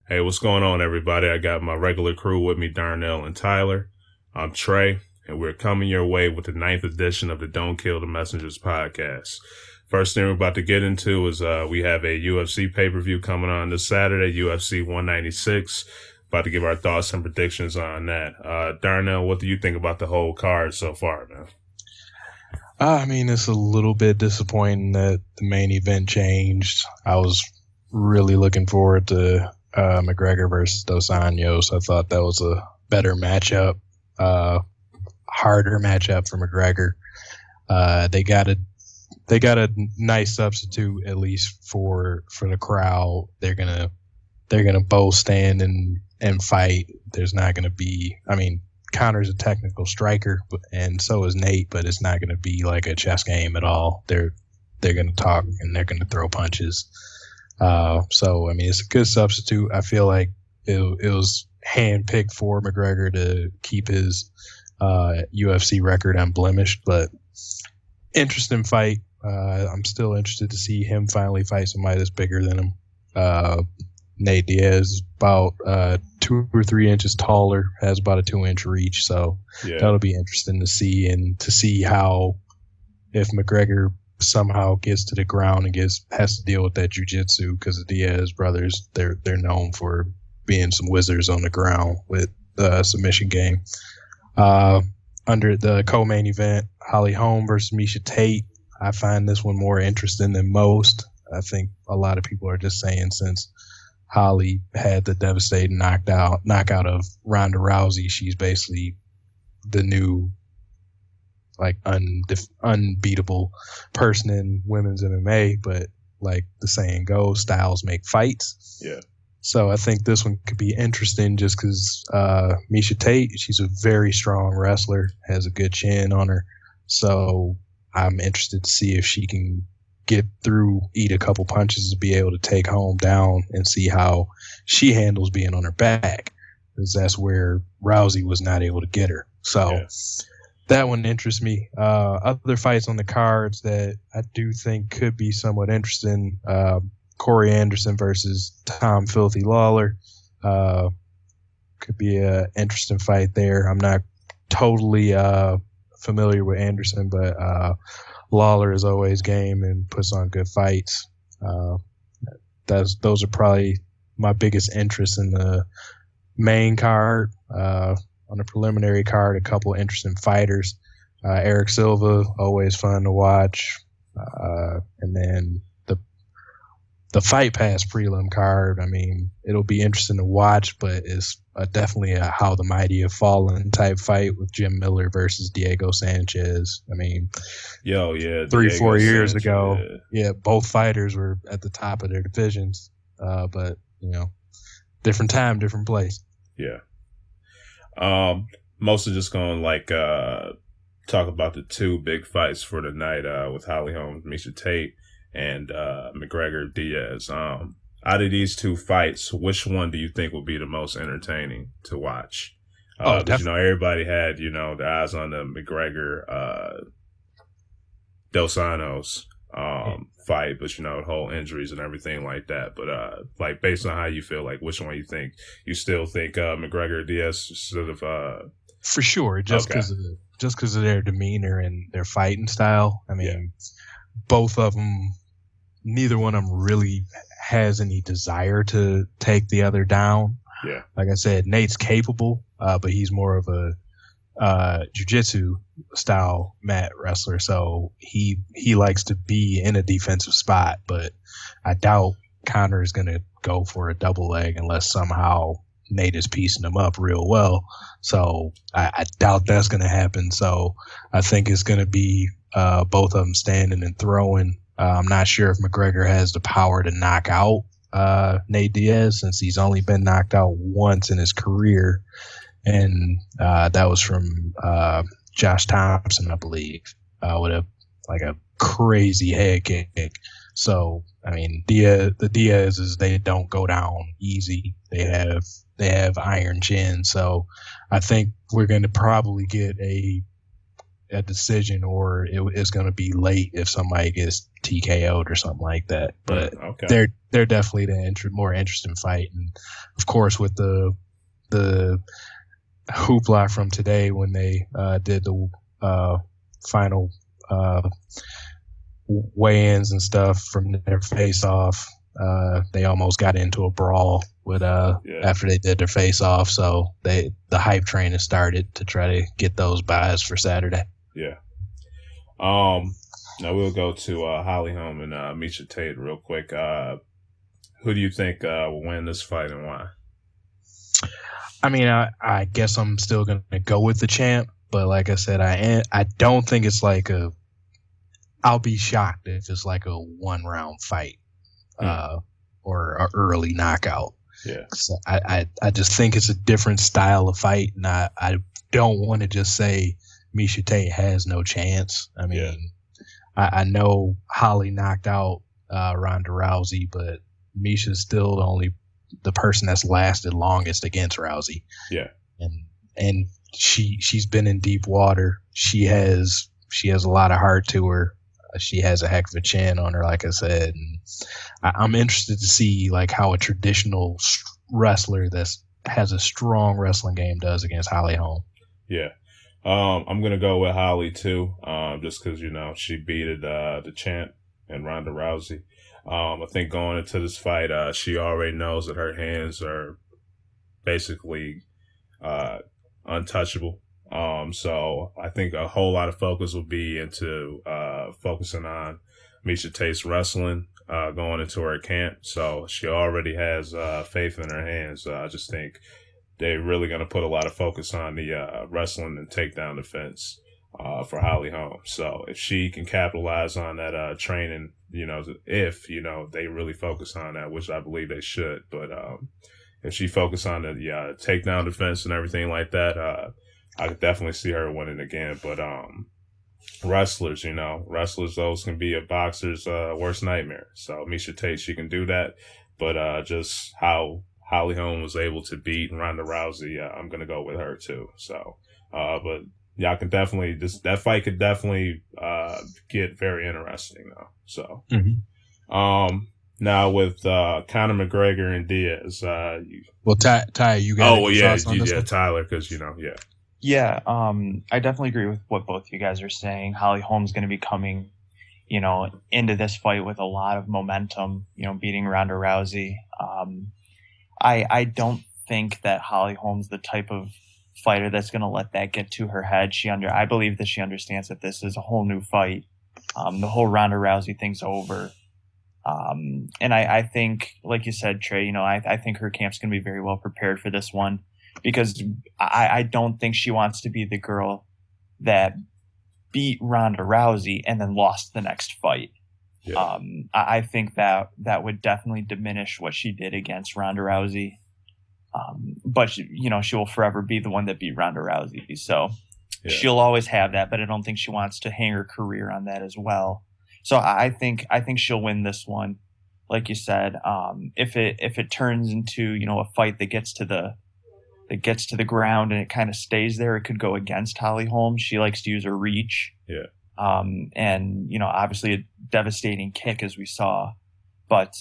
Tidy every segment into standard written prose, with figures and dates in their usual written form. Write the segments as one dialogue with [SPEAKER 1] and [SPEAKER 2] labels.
[SPEAKER 1] Hey, what's going on, everybody? I got my regular crew with me, Darnell and Tyler. I'm Trey, and we're coming your way with the ninth edition of the Don't Kill the Messengers podcast. First thing we're about to get into is we have a UFC pay-per-view coming on this Saturday, UFC 196. About to give our thoughts and predictions on that. Darnell, what do you think about the whole card so far, man?
[SPEAKER 2] I mean, it's a little bit disappointing that the main event changed. I was really looking forward to McGregor versus Dos Anjos. I thought that was a better matchup, harder matchup for McGregor. They got a nice substitute at least for the crowd. They're gonna both stand and fight. There's not gonna be. I mean, Connor's a technical striker, and so is Nate, but it's not gonna be like a chess game at all. They're gonna talk and they're gonna throw punches. So I mean, it's a good substitute. I feel like it was handpicked for McGregor to keep his UFC record unblemished, but interesting fight. I'm still interested to see him finally fight somebody that's bigger than him. Nate Diaz is about 2 or 3 inches taller, has about a 2-inch reach, so that'll be interesting to see, and to see how, if McGregor somehow gets to the ground and has to deal with that jiu-jitsu, because the Diaz brothers, they're known for being some wizards on the ground with the submission game. Under the co-main event, Holly Holm versus Miesha Tate. I find this one more interesting than most. I think a lot of people are just saying, since Holly had the devastating knockout of Ronda Rousey, she's basically the new like unbeatable person in women's MMA, but like the saying goes, styles make fights.
[SPEAKER 1] Yeah.
[SPEAKER 2] So I think this one could be interesting just because Miesha Tate, she's a very strong wrestler, has a good chin on her. So I'm interested to see if she can get through, eat a couple punches to be able to take Holm down, and see how she handles being on her back, because that's where Rousey was not able to get her. So that one interests me. Other fights on the cards that I do think could be somewhat interesting, Corey Anderson versus Tom Filthy Lawler. Could be an interesting fight there. I'm not totally familiar with Anderson, but Lawler is always game and puts on good fights. Those are probably my biggest interest in the main card. On the preliminary card, a couple interesting fighters. Eric Silva, always fun to watch. And then the Fight Pass prelim card, I mean, it'll be interesting to watch, but it's definitely a How the Mighty Have Fallen type fight with Jim Miller versus Diego Sanchez. I mean, 3-4 years ago, both fighters were at the top of their divisions, but, different time, different place.
[SPEAKER 1] Yeah. Mostly just going to talk about the two big fights for the night with Holly Holm, Miesha Tate, and McGregor Diaz. Out of these two fights, which one do you think will be the most entertaining to watch? Everybody had the eyes on the McGregor Dos Anjos fight, but the whole injuries and everything like that. But based on how you feel, which one you think? You still think McGregor Diaz sort of
[SPEAKER 2] for sure, just because of their demeanor and their fighting style. I mean, both of them, neither one of them really has any desire to take the other down.
[SPEAKER 1] Yeah.
[SPEAKER 2] Like I said, Nate's capable, but he's more of a jiu-jitsu style mat wrestler, so he likes to be in a defensive spot, but I doubt Connor is going to go for a double leg unless somehow Nate is piecing him up real well. So I doubt that's going to happen. So I think it's going to be both of them standing and throwing. I'm not sure if McGregor has the power to knock out Nate Diaz, since he's only been knocked out once in his career, and that was from Josh Thompson, I believe, with a crazy head kick. So I mean, the Diaz's, they don't go down easy. They have iron chin. So I think we're going to probably get a decision, or it's going to be late if somebody gets TKO'd or something like that. But
[SPEAKER 1] okay.
[SPEAKER 2] they're definitely the more interesting fight. And of course, with the hoopla from today when they did the final weigh-ins and stuff from their face-off, they almost got into a brawl with after they did their face-off. So the hype train has started to try to get those buys for Saturday.
[SPEAKER 1] Yeah. Now we'll go to Holly Holm and Miesha Tate real quick. Who do you think will win this fight and why?
[SPEAKER 2] I mean, I guess I'm still going to go with the champ, but like I said, I don't think it's like I'll be shocked if it's like a 1-round fight or an early knockout.
[SPEAKER 1] Yeah.
[SPEAKER 2] So I just think it's a different style of fight, and I don't want to just say Miesha Tate has no chance. I mean, I know Holly knocked out Ronda Rousey, but Miesha's still the person that's lasted longest against Rousey.
[SPEAKER 1] Yeah.
[SPEAKER 2] And she's been in deep water. She has a lot of heart to her. She has a heck of a chin on her, like I said. And I'm interested to see like how a traditional wrestler that has a strong wrestling game does against Holly Holm.
[SPEAKER 1] Yeah. I'm going to go with Holly too, just because, she beat the champ and Ronda Rousey. I think going into this fight, she already knows that her hands are basically untouchable. So I think a whole lot of focus will be into focusing on Miesha Tate's wrestling going into her camp. So she already has faith in her hands. I just think they're really going to put a lot of focus on the wrestling and takedown defense for Holly Holm. So if she can capitalize on that training, if they really focus on that, which I believe they should, but if she focus on the takedown defense and everything like that, I could definitely see her winning again. But wrestlers, those can be a boxer's worst nightmare. So Miesha Tate, she can do that, but just how Holly Holm was able to beat Ronda Rousey, I'm gonna go with her too. So, but y'all can definitely that fight could definitely get very interesting though. So, now with Conor McGregor and Diaz,
[SPEAKER 2] Ty, you got
[SPEAKER 1] Tyler, because
[SPEAKER 3] Yeah, I definitely agree with what both you guys are saying. Holly Holm's going to be coming, into this fight with a lot of momentum, beating Ronda Rousey. I don't think that Holly Holm's the type of fighter that's going to let that get to her head. I believe that she understands that this is a whole new fight. The whole Ronda Rousey thing's over. And I think, like you said, Trey, I think her camp's going to be very well prepared for this one, because I don't think she wants to be the girl that beat Ronda Rousey and then lost the next fight. Yeah. I think that would definitely diminish what she did against Ronda Rousey. But she will forever be the one that beat Ronda Rousey. So she'll always have that, but I don't think she wants to hang her career on that as well. So I think she'll win this one. Like you said, if it turns into, a fight that gets to the ground and it kind of stays there, it could go against Holly Holm. She likes to use her reach.
[SPEAKER 1] Yeah.
[SPEAKER 3] And obviously a devastating kick, as we saw. But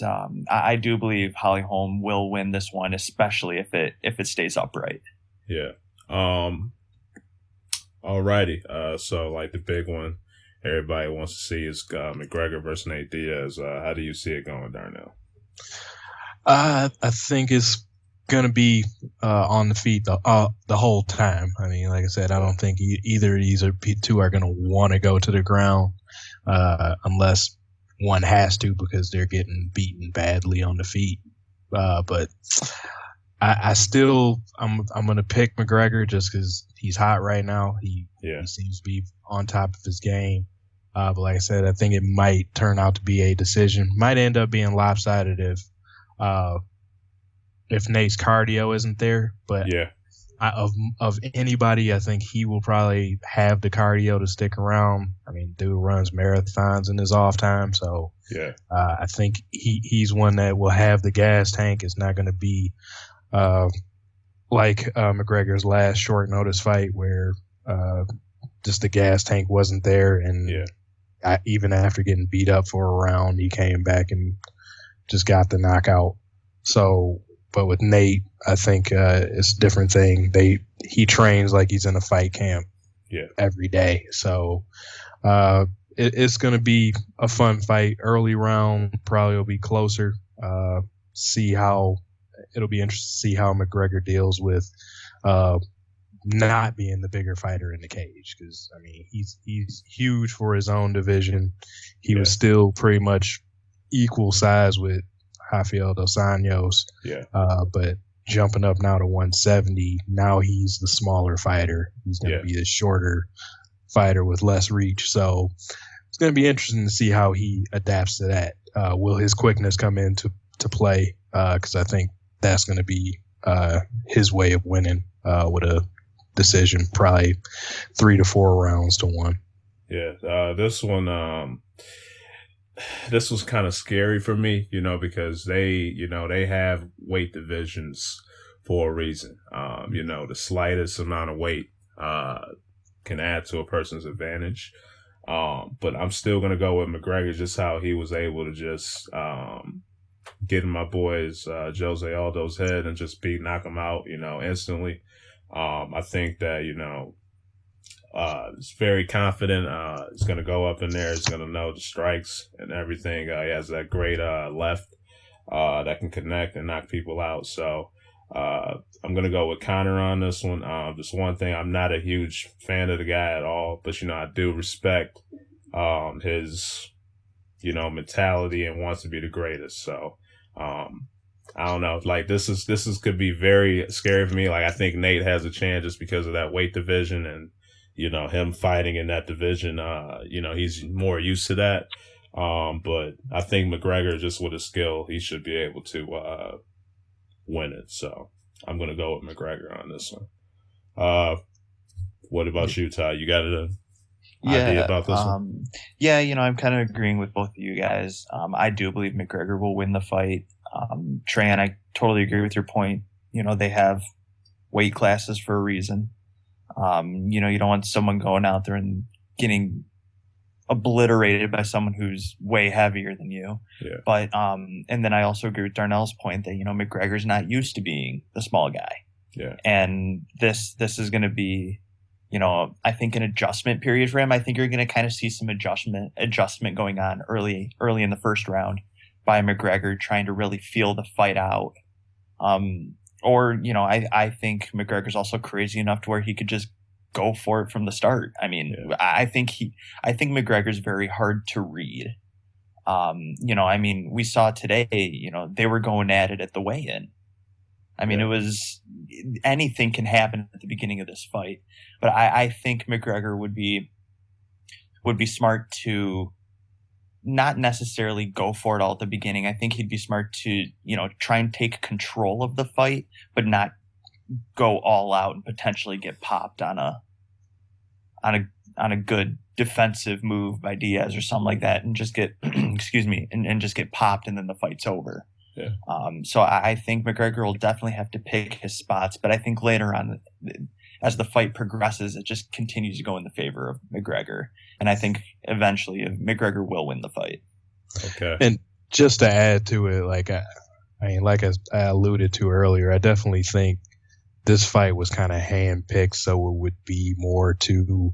[SPEAKER 3] I do believe Holly Holm will win this one, especially if it stays upright.
[SPEAKER 1] Yeah. Alrighty. So like the big one everybody wants to see is McGregor versus Nate Diaz. How do you see it going, Darnell?
[SPEAKER 2] I think it's gonna be on the feet the whole time. I mean, like I said, I don't think either of these two are gonna want to go to the ground unless one has to, because they're getting beaten badly on the feet. But I'm gonna pick McGregor just because he's hot right now. He seems to be on top of his game. But like I said, I think it might turn out to be a decision. Might end up being lopsided if Nate's cardio isn't there. But of anybody, I think he will probably have the cardio to stick around. I mean, dude runs marathons in his off time, so I think he's one that will have the gas tank. It's not going to be like McGregor's last short notice fight where just the gas tank wasn't there and even after getting beat up for a round, he came back and just got the knockout. So, but with Nate, I think it's a different thing. He trains like he's in a fight camp every day. So it's going to be a fun fight. Early round probably will be closer. It'll be interesting to see how McGregor deals with not being the bigger fighter in the cage, because I mean he's huge for his own division. He was still pretty much equal size with Rafael dos Anjos, but jumping up now to 170, now he's the smaller fighter. He's going to be the shorter fighter with less reach. So it's going to be interesting to see how he adapts to that. Will his quickness come into play? Because I think that's going to be his way of winning with a decision, probably 3 to 4 rounds to 1.
[SPEAKER 1] Yeah, this one, this was kind of scary for me, because they have weight divisions for a reason. The slightest amount of weight can add to a person's advantage. But I'm still going to go with McGregor, just how he was able to just get in my boys Jose Aldo's head and just knock him out, instantly. I think that, he's very confident. He's going to go up in there. He's going to know the strikes and everything. He has that great left that can connect and knock people out. So I'm going to go with Conor on this one. Just one thing, I'm not a huge fan of the guy at all, but, I do respect his, mentality and wants to be the greatest. So I don't know. Like this could be very scary for me. Like I think Nate has a chance just because of that weight division and, him fighting in that division. He's more used to that. But I think McGregor, just with his skill, he should be able to win it. So I'm going to go with McGregor on this one. What about you, Ty? You got an idea about this one?
[SPEAKER 3] Yeah, I'm kind of agreeing with both of you guys. I do believe McGregor will win the fight. Tran, I totally agree with your point. They have weight classes for a reason. You don't want someone going out there and getting obliterated by someone who's way heavier than you.
[SPEAKER 1] Yeah.
[SPEAKER 3] But and then I also agree with Darnell's point that McGregor's not used to being the small guy.
[SPEAKER 1] Yeah.
[SPEAKER 3] And this is going to be, I think an adjustment period for him. I think you're going to kind of see some adjustment going on early in the first round by McGregor trying to really feel the fight out. I think McGregor's also crazy enough to where he could just go for it from the start. I mean, I think McGregor's very hard to read. We saw today, they were going at it at the weigh-in. I mean, it was anything can happen at the beginning of this fight, but I think McGregor would be smart to not necessarily go for it all at the beginning. I think he'd be smart to, try and take control of the fight, but not go all out and potentially get popped on a good defensive move by Diaz or something like that, and just get and just get popped, and then the fight's over.
[SPEAKER 1] Yeah.
[SPEAKER 3] So I think McGregor will definitely have to pick his spots, but I think later on, as the fight progresses, it just continues to go in the favor of McGregor, and I think eventually McGregor will win the fight.
[SPEAKER 1] Okay.
[SPEAKER 2] And just to add to it, like I alluded to earlier, I definitely think this fight was kind of handpicked, so it would be more to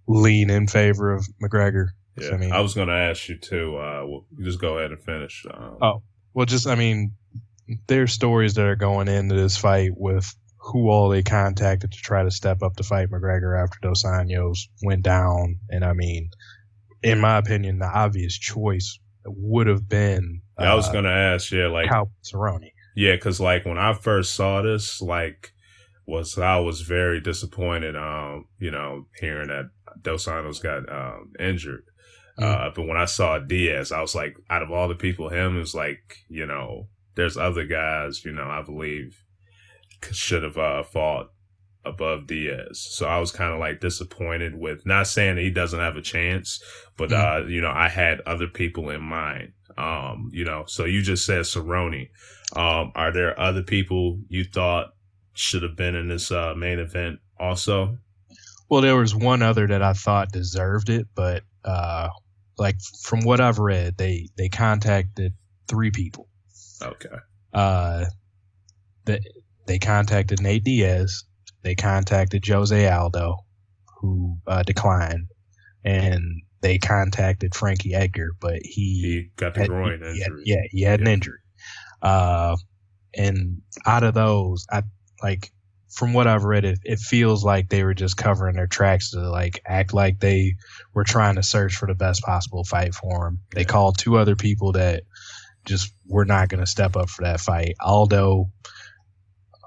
[SPEAKER 2] lean in favor of McGregor.
[SPEAKER 1] Yeah, I was going to ask you too. Just go ahead and finish.
[SPEAKER 2] There's stories that are going into this fight with who all they contacted to try to step up to fight McGregor after Dos Anjos went down. And I mean, in my opinion, the obvious choice would have been.
[SPEAKER 1] I was going to ask,
[SPEAKER 2] Cerrone.
[SPEAKER 1] Yeah, because when I first saw this, I was very disappointed. Hearing that Dos Anjos got injured. But when I saw Diaz, I was like, out of all the people, him is there's other guys, I believe should have fought above Diaz. So I was kind of disappointed with, not saying that he doesn't have a chance, but I had other people in mind. So you just said Cerrone. Are there other people you thought should have been in this main event also?
[SPEAKER 2] Well, there was one other that I thought deserved it, but like from what I've read, they contacted 3 people.
[SPEAKER 1] Okay.
[SPEAKER 2] They contacted Nate Diaz, they contacted Jose Aldo, who declined, and they contacted Frankie Edgar, but he
[SPEAKER 1] got the groin injury.
[SPEAKER 2] He had an injury. And out of those, from what I've read, it feels like they were just covering their tracks to like act like they were trying to search for the best possible fight for him. They called 2 other people that just were not going to step up for that fight. Aldo,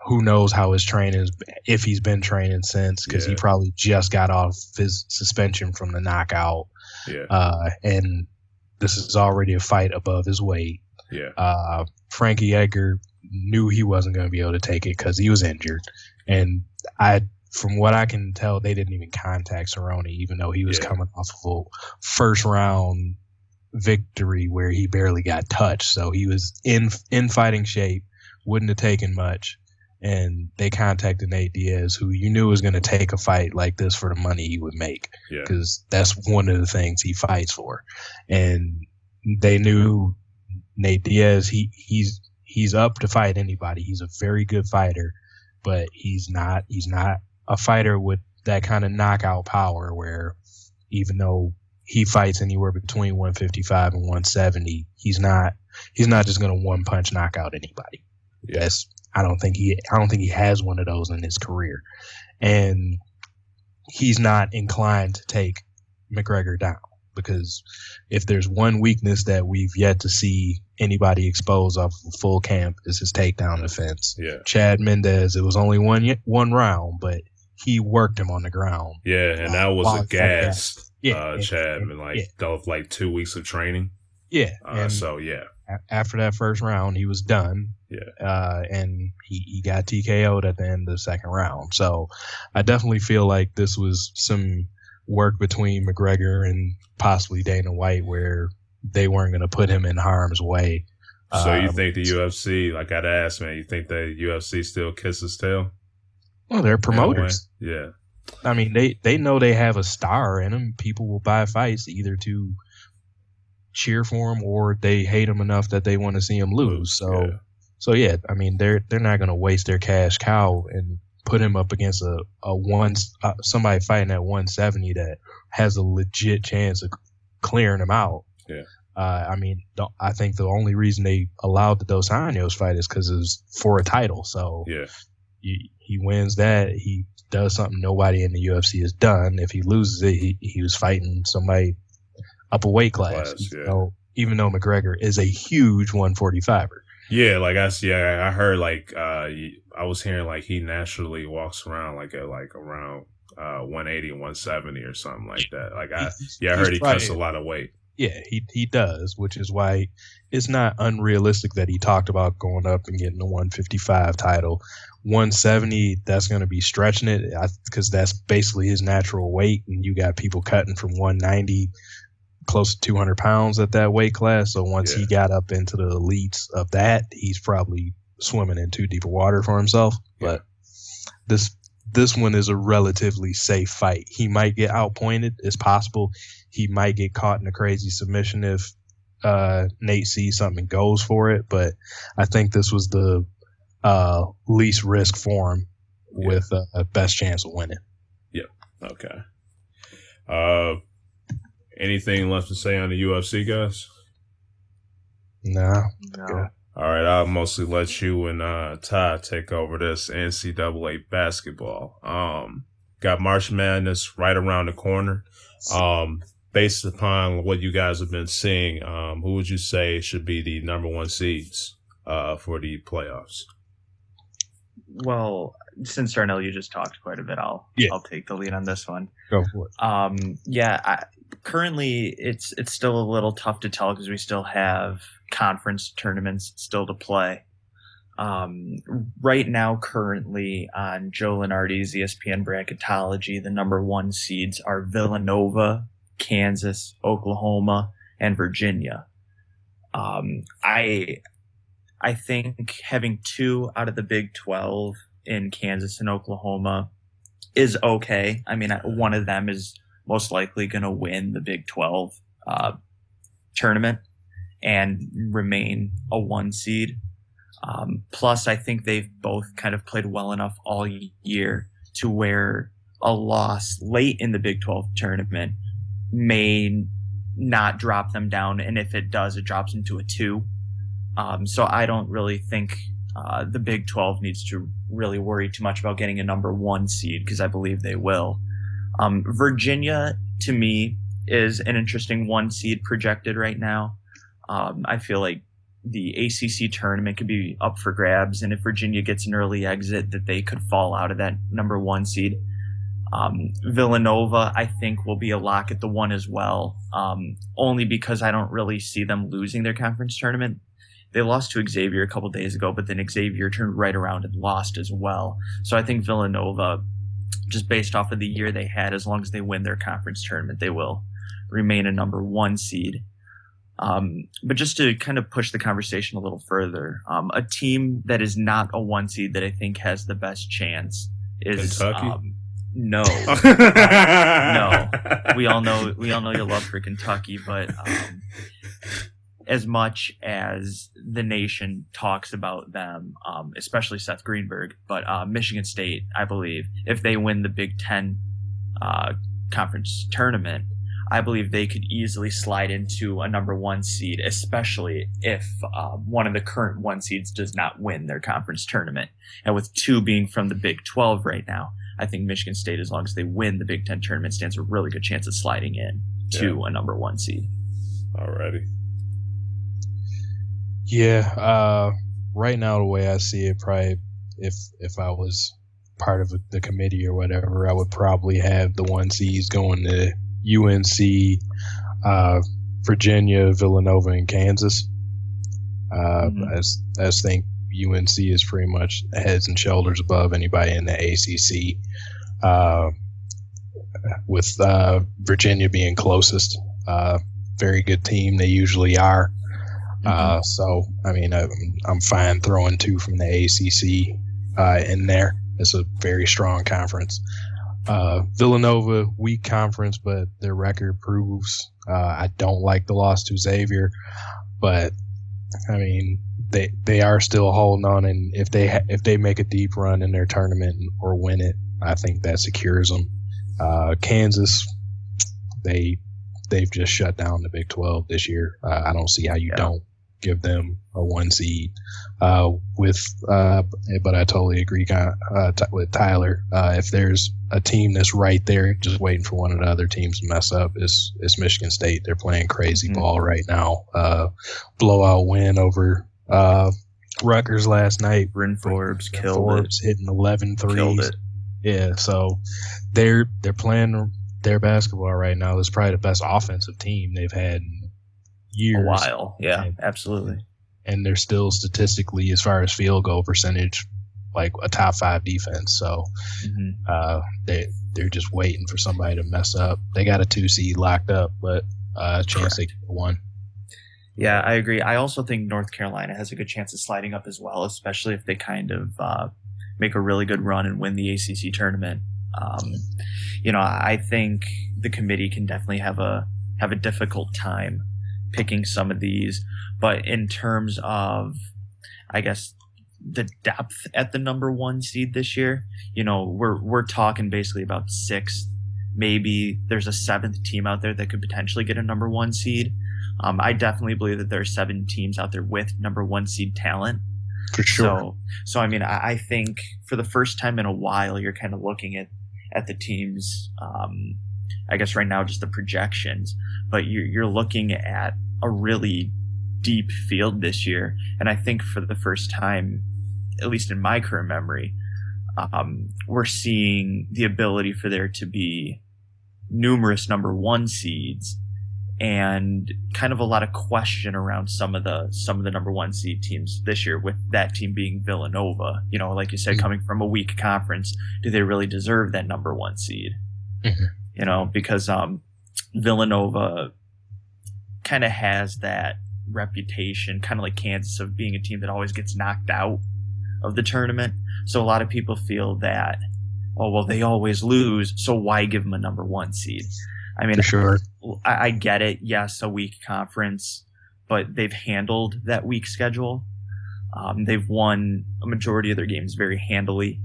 [SPEAKER 2] who knows how his training is, if he's been training since, because he probably just got off his suspension from the knockout. Yeah. And this is already a fight above his weight. Yeah. Frankie Edgar knew he wasn't going to be able to take it because he was injured. And from what I can tell, they didn't even contact Cerrone, even though he was coming off of a first round victory where he barely got touched. So he was in fighting shape, wouldn't have taken much. And they contacted Nate Diaz, who you knew was going to take a fight like this for the money he would make, because that's one of the things he fights for. And they knew Nate Diaz, he's up to fight anybody. He's a very good fighter, but he's not a fighter with that kind of knockout power where even though he fights anywhere between 155 and 170, he's not just going to one punch knock out anybody. Yeah. I don't think he has one of those in his career. And he's not inclined to take McGregor down, because if there's one weakness that we've yet to see anybody expose off of a full camp is his takedown defense. Yeah. Chad Mendez, it was only one round, but he worked him on the ground.
[SPEAKER 1] Yeah, and that was a gas Chad, like 2 weeks of training.
[SPEAKER 2] Yeah.
[SPEAKER 1] After
[SPEAKER 2] that first round, he was done. Yeah. And he got TKO'd at the end of the second round. So I definitely feel like this was some work between McGregor and possibly Dana White where they weren't going to put him in harm's way.
[SPEAKER 1] So you think the UFC, like I'd ask, man, you think the UFC still kisses tail?
[SPEAKER 2] Well, they're promoters.
[SPEAKER 1] Yeah.
[SPEAKER 2] I mean, they know they have a star in them. People will buy fights either to cheer for him or they hate him enough that they want to see him lose. So yeah, I mean, they're not going to waste their cash cow and put him up against somebody fighting at 170 that has a legit chance of clearing him out. Yeah. I mean, I think the only reason they allowed the Dos Anjos fight is because it was for a title. So yeah, he wins that. He does something nobody in the UFC has done. If he loses it, he was fighting somebody up a weight class. Even though McGregor is a huge 145er.
[SPEAKER 1] Yeah, I heard I was hearing like he naturally walks around like around 180, 170 or something like that. I heard he cuts a lot of weight.
[SPEAKER 2] Yeah, he does, which is why it's not unrealistic that he talked about going up and getting the 155 title. 170, that's going to be stretching it because that's basically his natural weight, and you got people cutting from 190 close to 200 pounds at that weight class. So once he got up into the elites of that, he's probably swimming in too deep a water for himself. Yeah. But this one is a relatively safe fight. He might get outpointed. It's possible. He might get caught in a crazy submission if Nate sees something and goes for it. But I think this was the least risk for him with a best chance of winning.
[SPEAKER 1] Yeah. Okay. Anything left to say on the UFC, guys?
[SPEAKER 2] No.
[SPEAKER 1] All right, I'll mostly let you and Ty take over this NCAA basketball. Got March Madness right around the corner. Based upon what you guys have been seeing, who would you say should be the number 1 seeds for the playoffs?
[SPEAKER 3] Well, since Darnell, you just talked quite a bit, I'll take the lead on this one.
[SPEAKER 2] Go for it.
[SPEAKER 3] Currently, it's still a little tough to tell because we still have conference tournaments still to play. Right now, currently on Joe Lenardi's ESPN Bracketology, the number 1 seeds are Villanova, Kansas, Oklahoma, and Virginia. I think having 2 out of the Big 12 in Kansas and Oklahoma is okay. I mean, one of them is most likely going to win the Big 12 tournament and remain a 1 seed. Plus, I think they've both kind of played well enough all year to where a loss late in the Big 12 tournament may not drop them down. And if it does, it drops them to a 2. So I don't really think the Big 12 needs to really worry too much about getting a number 1 seed, because I believe they will. Virginia, to me, is an interesting 1 seed projected right now. I feel like the ACC tournament could be up for grabs, and if Virginia gets an early exit, that they could fall out of that number 1 seed. Villanova, I think, will be a lock at the 1 as well, only because I don't really see them losing their conference tournament. They lost to Xavier a couple days ago, but then Xavier turned right around and lost as well. So I think Villanova, just based off of the year they had, as long as they win their conference tournament, they will remain a number 1 seed. But just to kind of push the conversation a little further, a team that is not a 1 seed that I think has the best chance is
[SPEAKER 1] Kentucky.
[SPEAKER 3] No. No. We all know your love for Kentucky, but as much as the nation talks about them, especially Seth Greenberg, but Michigan State, I believe, if they win the Big Ten conference tournament, I believe they could easily slide into a number 1 seed, especially if one of the current 1 seeds does not win their conference tournament. And with 2 being from the Big 12 right now, I think Michigan State, as long as they win the Big Ten tournament, stands a really good chance of sliding in to a number 1 seed.
[SPEAKER 1] Alrighty.
[SPEAKER 2] Yeah, right now the way I see it, probably if I was part of the committee or whatever, I would probably have the 1 seeds going to UNC, Virginia, Villanova, and Kansas. I think UNC is pretty much heads and shoulders above anybody in the ACC, with Virginia being closest. Very good team. They usually are. So, I mean, I'm fine throwing 2 from the ACC in there. It's a very strong conference. Villanova, weak conference, but their record proves. I don't like the loss to Xavier, but I mean, they are still holding on, and if they make a deep run in their tournament or win it, I think that secures them. Kansas, they've just shut down the Big 12 this year. I don't see how you don't give them a 1 seed. But I totally agree with Tyler. If there's a team that's right there, just waiting for one of the other teams to mess up, it's Michigan State. They're playing crazy ball right now. Blowout win over Rutgers last night.
[SPEAKER 3] Bryn Forbes
[SPEAKER 2] hitting 11 threes.
[SPEAKER 3] Killed it.
[SPEAKER 2] Yeah, so they're playing their basketball right now. It's probably the best offensive team they've had in years.
[SPEAKER 3] A while, yeah, absolutely.
[SPEAKER 2] And they're still statistically, as far as field goal percentage, like a top 5 defense. So they're just waiting for somebody to mess up. They got a 2 seed locked up, but a chance they get 1.
[SPEAKER 3] Yeah, I agree. I also think North Carolina has a good chance of sliding up as well, especially if they kind of make a really good run and win the ACC tournament. I think the committee can definitely have a difficult time picking some of these, but in terms of, I guess, the depth at the number 1 seed this year, we're talking basically about 6. Maybe there's a 7th team out there that could potentially get a number 1 seed. I definitely believe that there are 7 teams out there with number 1 seed talent.
[SPEAKER 2] For sure.
[SPEAKER 3] So I mean, I think for the first time in a while, you're kind of looking at the teams, I guess right now just the projections, but you're looking at a really deep field this year. And I think for the first time, at least in my current memory, we're seeing the ability for there to be numerous number 1 seeds and kind of a lot of question around some of the number 1 seed teams this year, with that team being Villanova. Like you said, coming from a weak conference, do they really deserve that number 1 seed? Because Villanova kind of has that reputation, kind of like Kansas, of being a team that always gets knocked out of the tournament. So a lot of people feel that oh, well, they always lose, so why give them a number one seed? I mean,
[SPEAKER 2] For sure.
[SPEAKER 3] I get it. Yes, a weak conference, but they've handled that weak schedule. They've won a majority of their games very handily.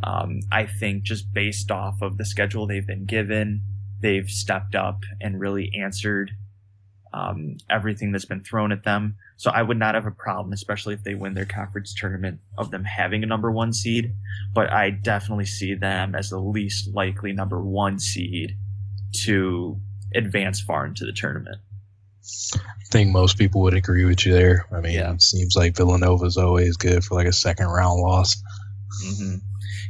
[SPEAKER 3] I think just based off of the schedule they've been given, they've stepped up and really answered everything that's been thrown at them. So I would not have a problem, especially if they win their conference tournament, of them having a number one seed. But I definitely see them as the least likely number one seed to advance far into the tournament.
[SPEAKER 2] I think most people would agree with you there. I mean,
[SPEAKER 3] Yeah.
[SPEAKER 2] It seems like Villanova's always good for like a second round loss.
[SPEAKER 3] Mm-hmm.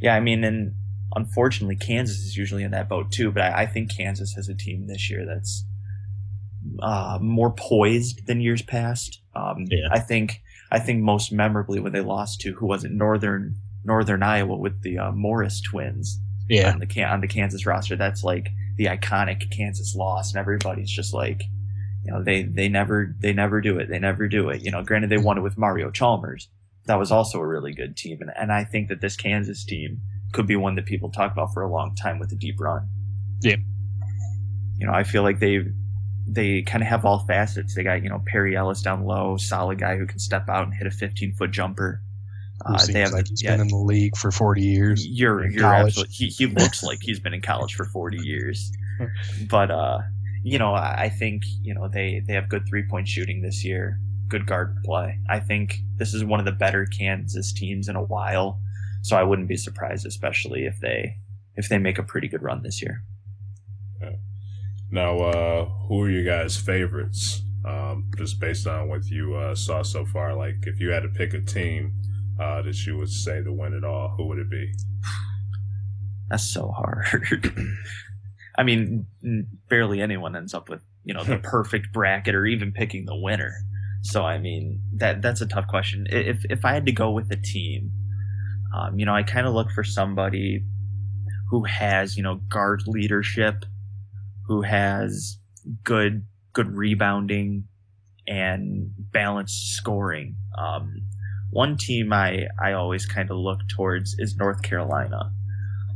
[SPEAKER 3] Yeah, I mean, and unfortunately, Kansas is usually in that boat too. But I think Kansas has a team this year that's more poised than years past. I think most memorably when they lost to, who was it, Northern Iowa with the Morris twins.
[SPEAKER 2] Yeah.
[SPEAKER 3] On the Kansas roster, that's like the iconic Kansas loss, and everybody's just like, you know, they never do it. They never do it. You know, granted they won it with Mario Chalmers. That was also a really good team, and I think that this Kansas team could be one that people talk about for a long time with a deep run.
[SPEAKER 2] Yeah.
[SPEAKER 3] You know, I feel like they kind of have all facets. They got, you know, Perry Ellis down low, solid guy who can step out and hit a 15-foot jumper.
[SPEAKER 2] They have, like he's been in the league for 40 years.
[SPEAKER 3] You're absolutely, he looks like he's been in college for 40 years. But you know, I think, you know, they have good 3-point shooting this year, good guard play. I think this is one of the better Kansas teams in a while. So I wouldn't be surprised, especially if they make a pretty good run this year.
[SPEAKER 1] Now, who are your guys' favorites? Just based on what you saw so far, like if you had to pick a team that you would say to win it all, who would it be?
[SPEAKER 3] That's so hard. I mean, barely anyone ends up with, you know, the perfect bracket or even picking the winner. So I mean, that's a tough question. If I had to go with a team, you know, I kind of look for somebody who has, you know, guard leadership, who has good rebounding and balanced scoring. One team I always kind of look towards is North Carolina.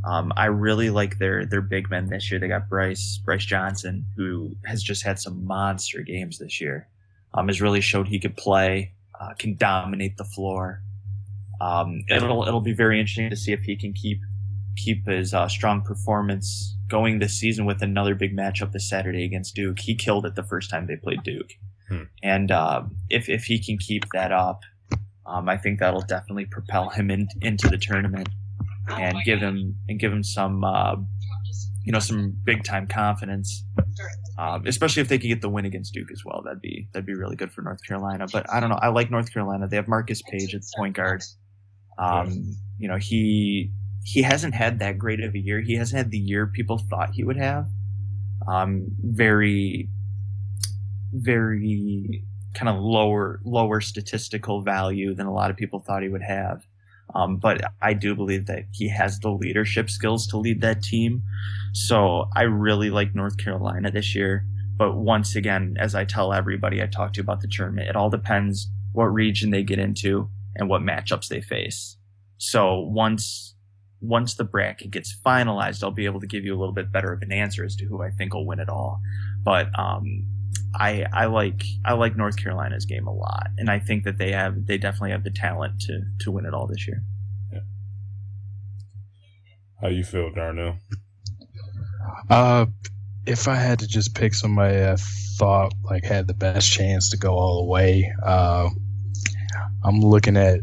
[SPEAKER 3] I really like their big men this year. They got Bryce Johnson, who has just had some monster games this year. Has really showed he could play, can dominate the floor. It'll be very interesting to see if he can keep his strong performance going this season with another big matchup this Saturday against Duke. He killed it the first time they played Duke. And if he can keep that up, I think that'll definitely propel him into the tournament and give him some you know, some big time confidence. Especially if they could get the win against Duke as well. That'd be really good for North Carolina. But I don't know. I like North Carolina. They have Marcus Page at the point guard. You know, he hasn't had that great of a year. He hasn't had the year people thought he would have. Very, very kind of lower statistical value than a lot of people thought he would have. But I do believe that he has the leadership skills to lead that team. So I really like North Carolina this year. But once again, as I tell everybody I talk to about the tournament, it all depends what region they get into and what matchups they face. So once the bracket gets finalized, I'll be able to give you a little bit better of an answer as to who I think will win it all. But I like North Carolina's game a lot, and I think that they definitely have the talent to win it all this year.
[SPEAKER 1] Yeah. How you feel, Darnell?
[SPEAKER 2] If I had to just pick somebody I thought like had the best chance to go all the way, I'm looking at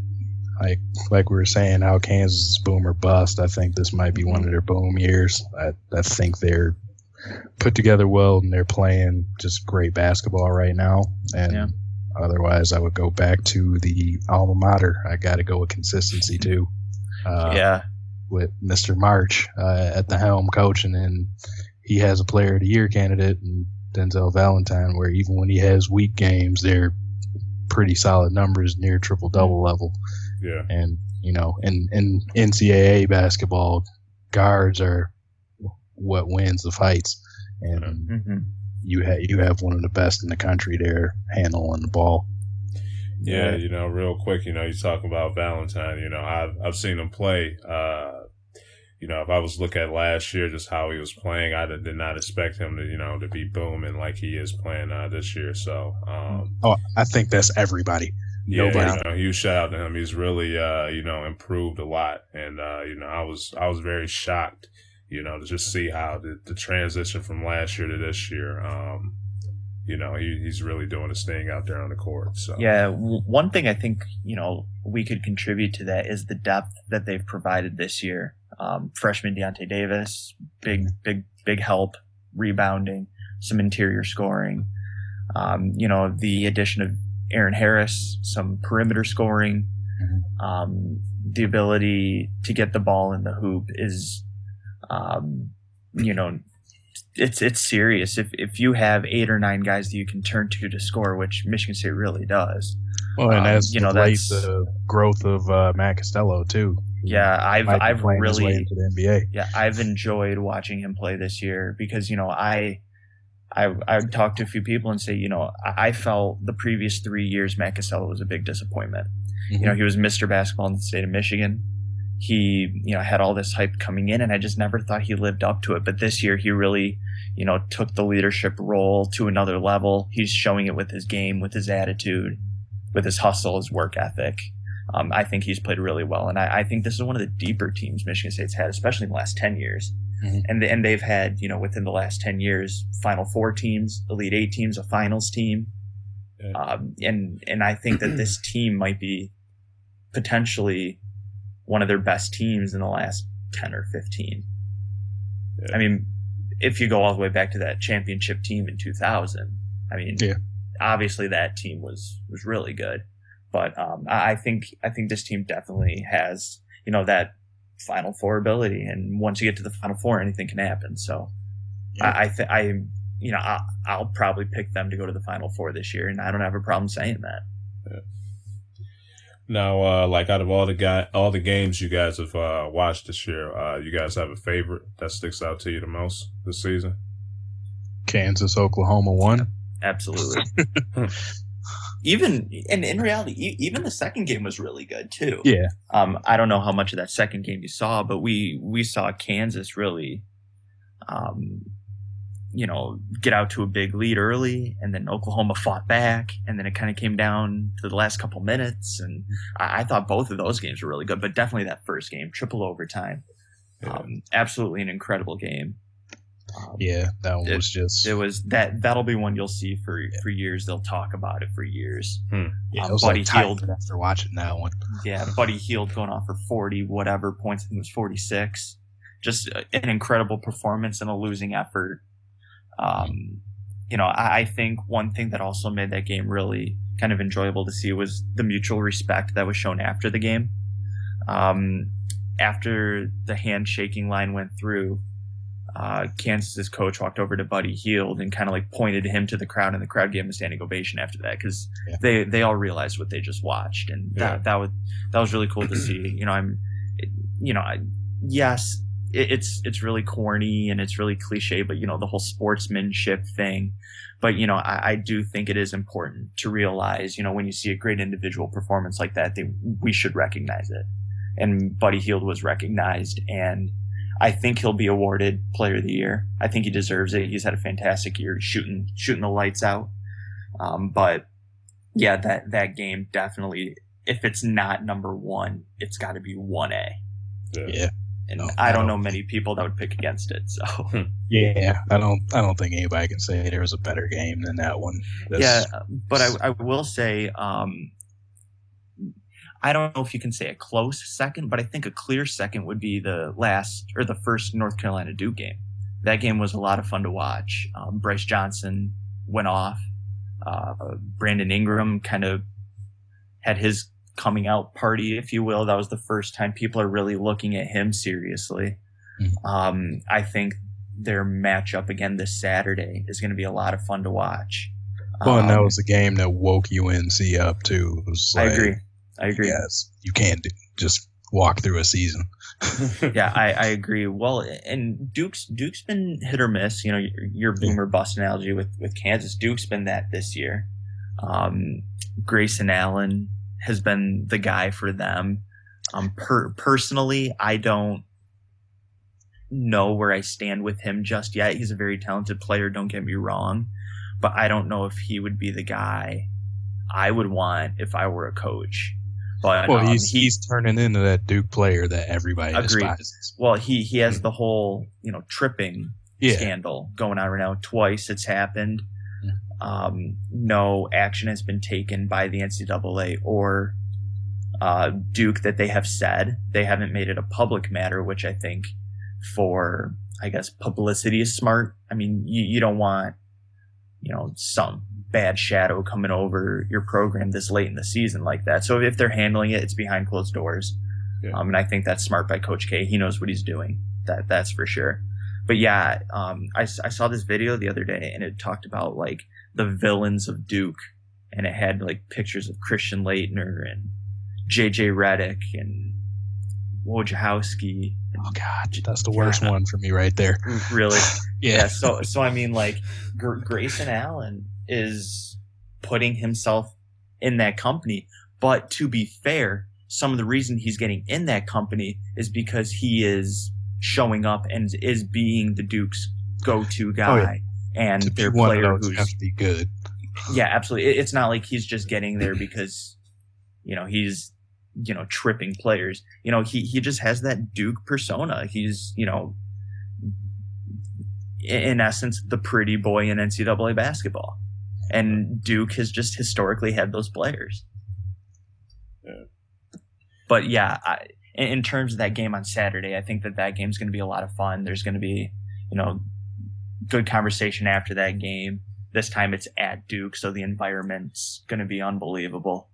[SPEAKER 2] like we were saying, how Kansas is boom or bust. I think this might be one of their boom years. I think they're put together well and they're playing just great basketball right now. And otherwise, I would go back to the alma mater. I got to go with consistency too. With Mr. March at the helm coaching, and he has a Player of the Year candidate in Denzel Valentine, where even when he has weak games, they're pretty solid numbers near triple-double level.
[SPEAKER 1] Yeah.
[SPEAKER 2] And, you know, in NCAA basketball, guards are what wins the fights. And you have one of the best in the country there handling the ball.
[SPEAKER 1] Yeah, you know, real quick, you know, you talk about Valentine, you know, I've seen him play. if I was looking at last year, just how he was playing, I did not expect him to, to be booming like he is playing this year. So,
[SPEAKER 2] I think that's everybody.
[SPEAKER 1] Yeah,
[SPEAKER 2] Nobody.
[SPEAKER 1] huge shout out to him. He's really, improved a lot. And, I was very shocked, to just see how the transition from last year to this year, he's really doing his thing out there on the court. So
[SPEAKER 3] yeah, one thing I think, we could contribute to that is the depth that they've provided this year. Freshman Deontay Davis, big help, rebounding, some interior scoring. The addition of Aaron Harris, some perimeter scoring, the ability to get the ball in the hoop is, it's serious. If you have 8 or 9 guys that you can turn to score, which Michigan State really does.
[SPEAKER 2] Well, and that's the growth of Matt Costello too.
[SPEAKER 3] Yeah, I've really
[SPEAKER 2] into the NBA.
[SPEAKER 3] Yeah, I've enjoyed watching him play this year because I talked to a few people and say, I felt the previous 3 years Matt Costello was a big disappointment.
[SPEAKER 2] Mm-hmm.
[SPEAKER 3] He was Mr. Basketball in the state of Michigan. He, had all this hype coming in, and I just never thought he lived up to it. But this year, he really, took the leadership role to another level. He's showing it with his game, with his attitude, with his hustle, his work ethic. I think he's played really well, and I think this is one of the deeper teams Michigan State's had, especially in the last 10 years. Mm-hmm. And they've had, within the last 10 years, Final Four teams, Elite Eight teams, a finals team. Yeah. And I think that this team might be potentially one of their best teams in the last 10 or 15. Yeah. I mean, if you go all the way back to that championship team in 2000, obviously that team was really good. But I think this team definitely has, that Final Four ability, and once you get to the Final Four, anything can happen. So, yeah. I'll probably pick them to go to the Final Four this year, and I don't have a problem saying that.
[SPEAKER 1] Yeah. Now, out of all the games you guys have watched this year, you guys have a favorite that sticks out to you the most this season?
[SPEAKER 2] Kansas, Oklahoma 1.
[SPEAKER 3] Absolutely. Even in reality, even the second game was really good too.
[SPEAKER 2] Yeah.
[SPEAKER 3] I don't know how much of that second game you saw, but we saw Kansas really, get out to a big lead early, and then Oklahoma fought back, and then it kind of came down to the last couple minutes. And I thought both of those games were really good, but definitely that first game, triple overtime, absolutely an incredible game.
[SPEAKER 2] That one was just.
[SPEAKER 3] It was that'll be one you'll see for years. They'll talk about it for years.
[SPEAKER 2] Yeah, it was
[SPEAKER 3] Buddy
[SPEAKER 2] like
[SPEAKER 3] Hield
[SPEAKER 2] after watching that one.
[SPEAKER 3] Yeah, Buddy Hield going off for 40 whatever points. I think it was 46. Just an incredible performance in a losing effort. I think one thing that also made that game really kind of enjoyable to see was the mutual respect that was shown after the game. After the handshaking line went through, Kansas's coach walked over to Buddy Hield and kind of pointed him to the crowd, and the crowd gave him a standing ovation after that because they all realized what they just watched, and that was really cool to see. Yes, it's really corny and it's really cliche, but the whole sportsmanship thing. But I do think it is important to realize, when you see a great individual performance like that, we should recognize it. And Buddy Hield was recognized, and I think he'll be awarded Player of the Year. I think he deserves it. He's had a fantastic year shooting the lights out. But yeah, that game definitely, if it's not number 1, it's got to be 1A.
[SPEAKER 2] Yeah.
[SPEAKER 3] And I don't know many people that would pick against it. So
[SPEAKER 2] yeah, I don't think anybody can say there was a better game than that one.
[SPEAKER 3] But I will say, I don't know if you can say a close second, but I think a clear second would be the first North Carolina Duke game. That game was a lot of fun to watch. Bryce Johnson went off. Brandon Ingram kind of had his coming out party, if you will. That was the first time people are really looking at him seriously. Mm-hmm. I think their matchup again this Saturday is going to be a lot of fun to watch.
[SPEAKER 2] Well, and that was a game that woke UNC up too. It was
[SPEAKER 3] I agree.
[SPEAKER 2] Yes, you can't just walk through a season.
[SPEAKER 3] Yeah, I agree. Well, and Duke's been hit or miss. Your boomer bust analogy with Kansas. Duke's been that this year. Grayson Allen has been the guy for them. Personally, I don't
[SPEAKER 4] know where I stand with him just yet. He's a very talented player, don't get me wrong, but I don't know if he would be the guy I would want if I were a coach. But
[SPEAKER 2] well, he's turning into that Duke player that everybody despises.
[SPEAKER 4] Well, he has the whole tripping scandal going on right now. Twice it's happened. No action has been taken by the NCAA or Duke that they have said. They haven't made it a public matter, which I think for, I guess, publicity is smart. I mean, you don't want, some bad shadow coming over your program this late in the season like that. So if they're handling it, it's behind closed doors. Yeah. And I think that's smart by Coach K. He knows what he's doing. That's for sure. But yeah, I saw this video the other day and it talked about like the villains of Duke, and it had like pictures of Christian Laettner and JJ Redick and Wojciechowski.
[SPEAKER 2] Oh God, that's the worst one for me right there.
[SPEAKER 4] Really?
[SPEAKER 2] Yeah.
[SPEAKER 4] So I mean, like Grayson Allen is putting himself in that company, but to be fair, some of the reason he's getting in that company is because he is showing up and is being the Duke's go-to guy. Oh, yeah. And their player who's
[SPEAKER 2] has to be good.
[SPEAKER 4] Yeah, absolutely. It's not like he's just getting there because, he's, tripping players. He just has that Duke persona. He's, in essence, the pretty boy in NCAA basketball. And Duke has just historically had those players. Yeah. But yeah, in terms of that game on Saturday, I think that game's going to be a lot of fun. There's going to be, good conversation after that game. This time it's at Duke, so the environment's going to be unbelievable.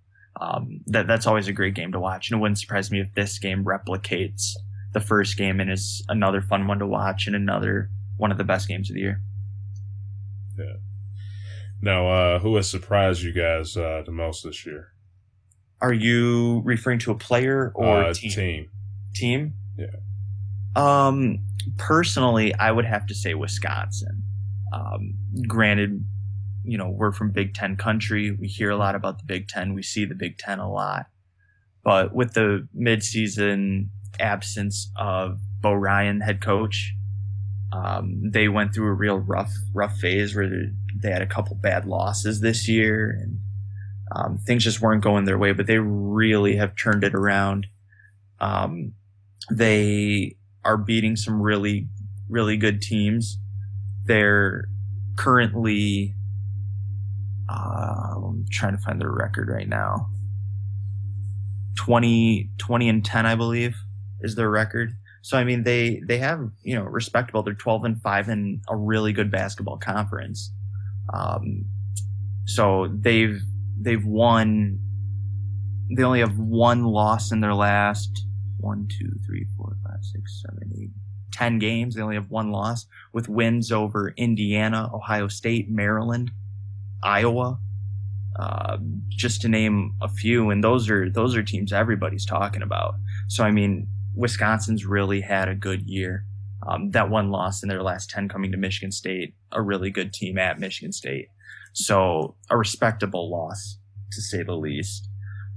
[SPEAKER 4] That's always a great game to watch. And it wouldn't surprise me if this game replicates the first game and is another fun one to watch and another one of the best games of the year.
[SPEAKER 1] Yeah. Now, who has surprised you guys the most this year?
[SPEAKER 4] Are you referring to a player or team? Team?
[SPEAKER 1] Yeah.
[SPEAKER 4] Personally, I would have to say Wisconsin. Granted, we're from Big Ten country. We hear a lot about the Big Ten. We see the Big Ten a lot. But with the midseason absence of Bo Ryan, head coach, they went through a real rough phase where they had a couple bad losses this year, and things just weren't going their way. But they really have turned it around. They are beating some really, really good teams. They're currently, I'm trying to find their record right now. 20-10, I believe, is their record. So, I mean, they have, respectable. They're 12-5 in a really good basketball conference. So they've won. They only have one loss in their last 10 games. They only have one loss, with wins over Indiana, Ohio State, Maryland, Iowa, just to name a few. And those are teams everybody's talking about. So, I mean, Wisconsin's really had a good year. That one loss in their last 10 coming to Michigan State, a really good team at Michigan State. So a respectable loss, to say the least.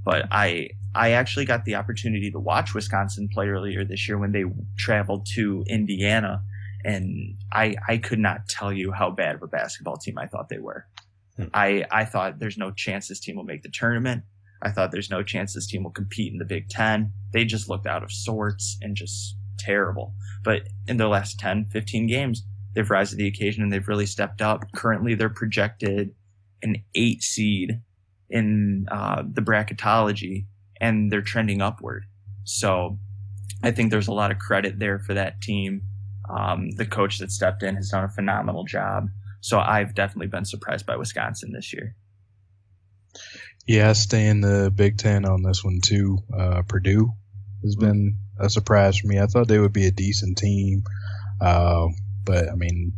[SPEAKER 4] But I actually got the opportunity to watch Wisconsin play earlier this year when they traveled to Indiana, and I could not tell you how bad of a basketball team I thought they were. I thought there's no chance this team will make the tournament. I thought there's no chance this team will compete in the Big Ten. They just looked out of sorts and just terrible. But in their last 10, 15 games, they've risen to the occasion and they've really stepped up. Currently, they're projected an 8 seed in the bracketology, and they're trending upward. So I think there's a lot of credit there for that team. The coach that stepped in has done a phenomenal job. So I've definitely been surprised by Wisconsin this year.
[SPEAKER 2] Yeah, I stay in the Big Ten on this one too. Purdue has been a surprise for me. I thought they would be a decent team, but I mean,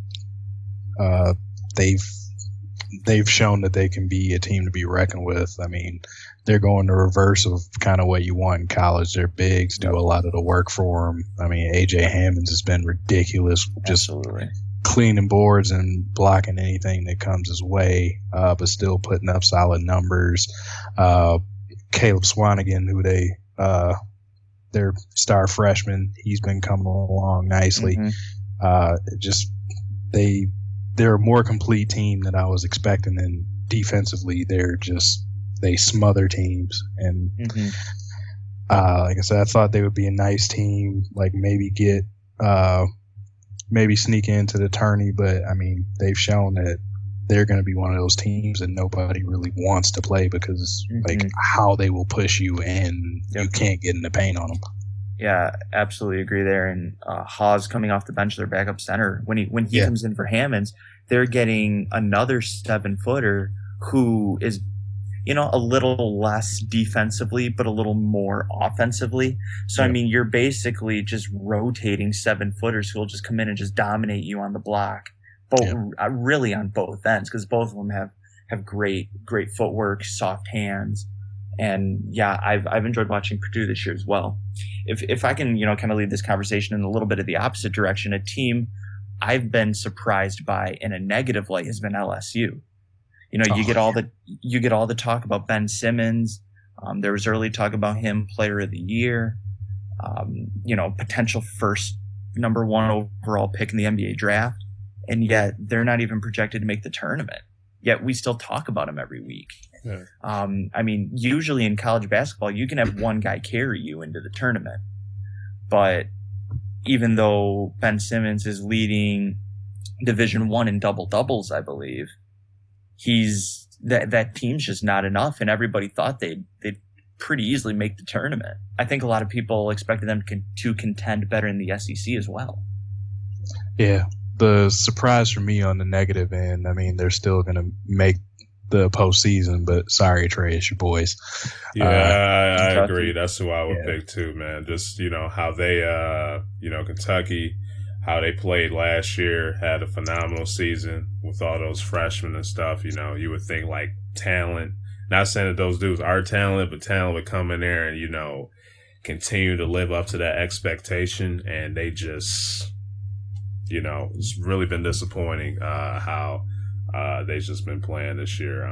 [SPEAKER 2] they've shown that they can be a team to be reckoned with. I mean, they're going the reverse of kind of what you want in college. Their bigs do a lot of the work for them. I mean, AJ Hammonds has been ridiculous, just cleaning boards and blocking anything that comes his way, but still putting up solid numbers. Caleb Swanigan, who they their star freshman. He's been coming along nicely. They're a more complete team than I was expecting, and defensively they smother teams. And like I said, I thought they would be a nice team, like maybe sneak into the tourney, but I mean, they've shown that they're going to be one of those teams that nobody really wants to play because like how they will push you and you can't get in the paint on them.
[SPEAKER 4] Yeah, absolutely agree there. And Hawes coming off the bench, their backup center, when he comes in for Hammonds, they're getting another 7-footer who is, a little less defensively, but a little more offensively. So, I mean, you're basically just rotating 7-footers who will just come in and just dominate you on the block, really on both ends, because both of them have great footwork, soft hands. And yeah, I've enjoyed watching Purdue this year as well. If I can, kind of lead this conversation in a little bit of the opposite direction, a team I've been surprised by in a negative light has been LSU. You get all the talk about Ben Simmons. There was early talk about him player of the year. Potential first number 1 overall pick in the NBA draft, and yet they're not even projected to make the tournament. Yet we still talk about him every week. Yeah. I mean, usually in college basketball, you can have one guy carry you into the tournament. But even though Ben Simmons is leading Division I in double-doubles, I believe, that team's just not enough, and everybody thought they'd pretty easily make the tournament. I think a lot of people expected them to contend better in the SEC as well.
[SPEAKER 2] Yeah, the surprise for me on the negative end, I mean, they're still going to make the postseason, but sorry, Trey, it's your boys.
[SPEAKER 1] Yeah, I agree. That's who I would pick too, man. Just, how they, Kentucky, how they played last year, had a phenomenal season with all those freshmen and stuff. You would think like talent, not saying that those dudes are talented, but talent would come in there and, continue to live up to that expectation. And they just, it's really been disappointing how they've just been playing this year.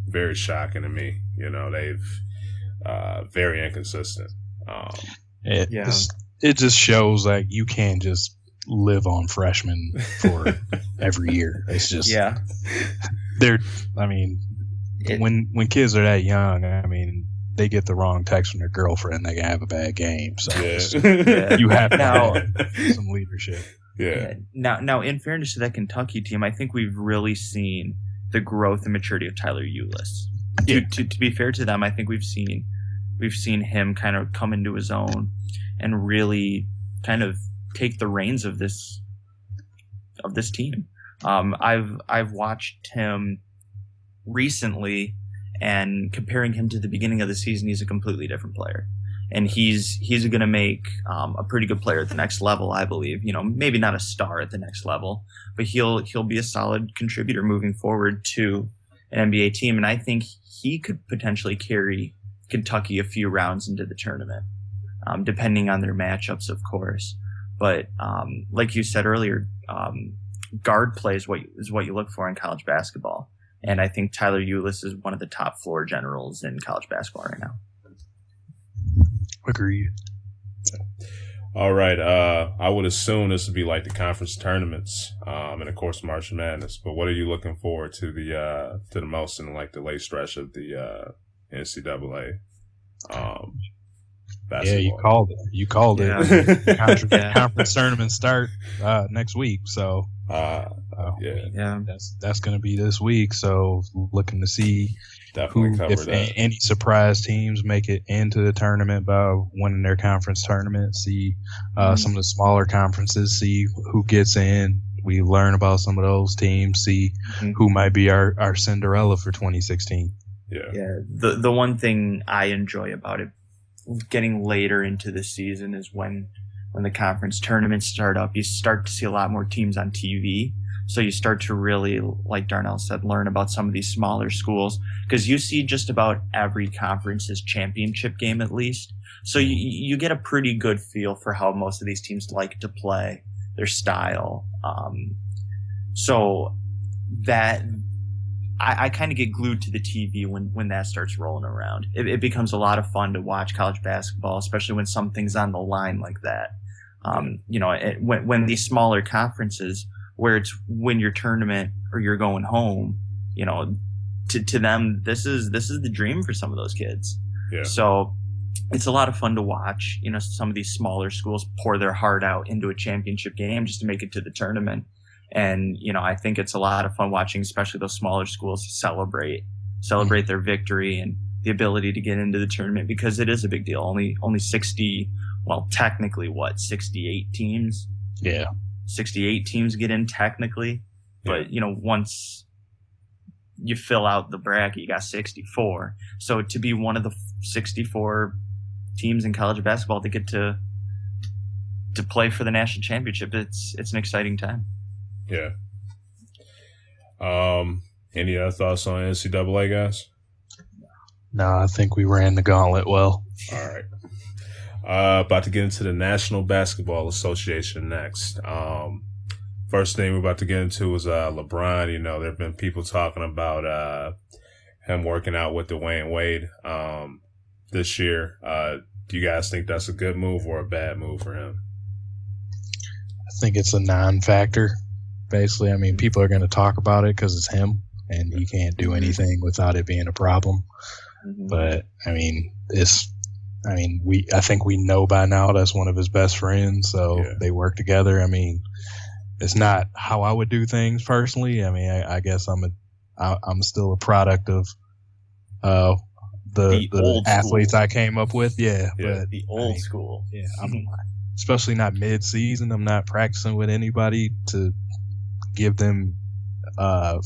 [SPEAKER 1] Very shocking to me. They've very inconsistent.
[SPEAKER 2] It just shows like you can't just live on freshmen for every year. It's just when kids are that young, I mean, they get the wrong text from their girlfriend, they can have a bad game. So you have to have some leadership.
[SPEAKER 1] Yeah.
[SPEAKER 4] Now, in fairness to that Kentucky team, I think we've really seen the growth and maturity of Tyler Ulis. Yeah. To be fair to them, I think we've seen him kind of come into his own and really kind of take the reins of this team. I've watched him recently, and comparing him to the beginning of the season, he's a completely different player. And he's going to make a pretty good player at the next level, I believe. Maybe not a star at the next level, but he'll be a solid contributor moving forward to an NBA team. And I think he could potentially carry Kentucky a few rounds into the tournament, depending on their matchups, of course. But like you said earlier, guard play is what you look for in college basketball. And I think Tyler Ulis is one of the top floor generals in college basketball right now.
[SPEAKER 2] Agreed.
[SPEAKER 1] All right. I would assume this would be like the conference tournaments, and of course March Madness. But what are you looking forward to the most in like the late stretch of the NCAA basketball?
[SPEAKER 2] Yeah, you called it. Conference tournaments start next week, so that's going to be this week. So looking to see any surprise teams make it into the tournament by winning their conference tournament. See some of the smaller conferences, see who gets in. We learn about some of those teams, see who might be our Cinderella for 2016.
[SPEAKER 4] Yeah. The one thing I enjoy about it, getting later into the season, is when the conference tournaments start up, you start to see a lot more teams on TV. So you start to really, like Darnell said, learn about some of these smaller schools, because you see just about every conference's championship game at least. So you get a pretty good feel for how most of these teams like to play, their style. So that I kind of get glued to the TV when that starts rolling around. It becomes a lot of fun to watch college basketball, especially when something's on the line like that. When these smaller conferences where it's win your tournament or you're going home, to them, this is the dream for some of those kids.
[SPEAKER 1] Yeah.
[SPEAKER 4] So it's a lot of fun to watch, some of these smaller schools pour their heart out into a championship game just to make it to the tournament. And, I think it's a lot of fun watching, especially those smaller schools celebrate their victory and the ability to get into the tournament, because it is a big deal. Only 60, well, technically 68 teams?
[SPEAKER 2] Yeah.
[SPEAKER 4] 68 teams get in technically. But, once you fill out the bracket, you got 64. So to be one of the 64 teams in college basketball to get to play for the national championship, it's an exciting time.
[SPEAKER 1] Yeah. Any other thoughts on NCAA, guys?
[SPEAKER 2] No, I think we ran the gauntlet well.
[SPEAKER 1] All right. About to get into the National Basketball Association next. First thing we're about to get into is LeBron. There have been people talking about him working out with Dwayne Wade this year. Do you guys think that's a good move or a bad move for him?
[SPEAKER 2] I think it's a non-factor. Basically, I mean, people are going to talk about it because it's him, and he can't do anything without it being a problem. But I mean, I think we know by now that's one of his best friends, so they work together. I mean, it's not how I would do things personally. I mean, I guess I'm still a product of the athletes I came up with. Yeah. But
[SPEAKER 4] the old school.
[SPEAKER 2] Yeah, especially not mid-season. I'm not practicing with anybody to give them a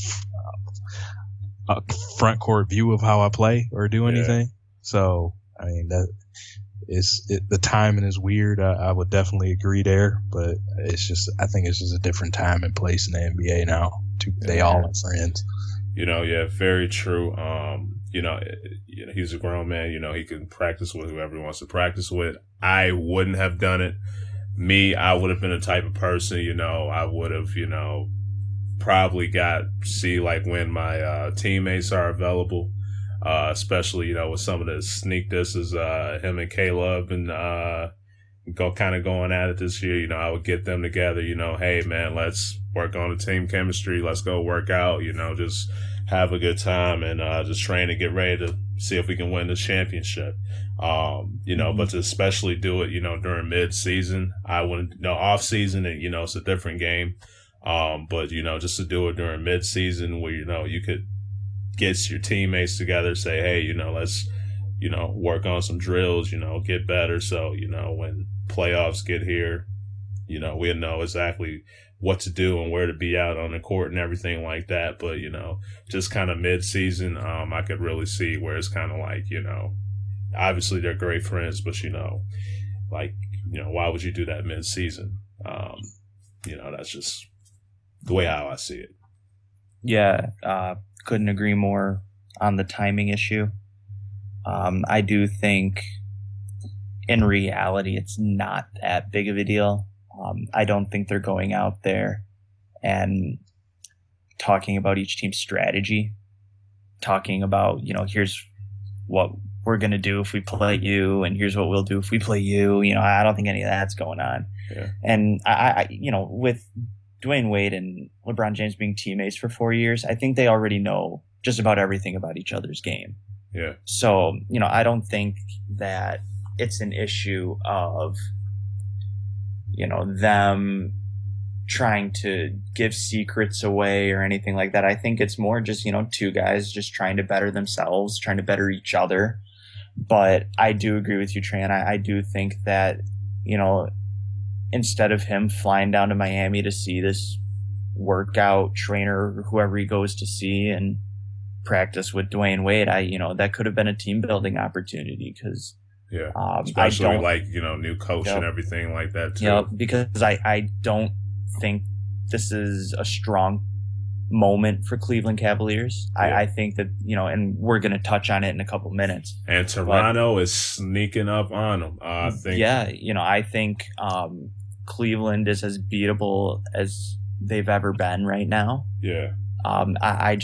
[SPEAKER 2] front court view of how I play or do anything. So, I mean, the timing is weird. I would definitely agree there, but I think it's just a different time and place in the NBA now. They all are friends.
[SPEAKER 1] Very true. He's a grown man. He can practice with whoever he wants to practice with. I wouldn't have done it. I would have been the type of person, I would have, probably see when my teammates are available, especially, with some of the sneak disses, him and Caleb and going at it this year. I would get them together, hey, man, let's work on the team chemistry. Let's go work out, just have a good time and just train and get ready to see if we can win the championship. But to especially do it, during mid-season, I wouldn't, off season and, it's a different game. But, just to do it during mid-season where, you could get your teammates together, say, hey, let's, work on some drills, get better. So, when playoffs get here, we'll know exactly what to do and where to be out on the court and everything like that. But, just kind of mid-season, I could really see where it's kind of like, obviously they're great friends, but, why would you do that mid-season? That's just the way how I see it.
[SPEAKER 4] Yeah, couldn't agree more on the timing issue. I do think in reality it's not that big of a deal. I don't think they're going out there and talking about each team's strategy, talking about, here's what we're going to do if we play you, and here's what we'll do if we play you. I don't think any of that's going on.
[SPEAKER 1] Yeah.
[SPEAKER 4] And I with Dwayne Wade and LeBron James being teammates for 4 years, I think they already know just about everything about each other's game.
[SPEAKER 1] Yeah.
[SPEAKER 4] So, I don't think that it's an issue of, them trying to give secrets away or anything like that. I think it's more just, two guys just trying to better themselves, trying to better each other. But I do agree with you, Tran. I do think that, instead of him flying down to Miami to see this workout trainer or whoever he goes to see and practice with Dwayne Wade, that could have been a team building opportunity because
[SPEAKER 1] especially new coach and everything like that too.
[SPEAKER 4] Yeah, because I don't think this is a strong moment for Cleveland Cavaliers. Yeah. I think that, and we're going to touch on it in a couple minutes.
[SPEAKER 1] And Toronto is sneaking up on them. I think.
[SPEAKER 4] Yeah, I think Cleveland is as beatable as they've ever been right now.
[SPEAKER 1] Yeah.
[SPEAKER 4] I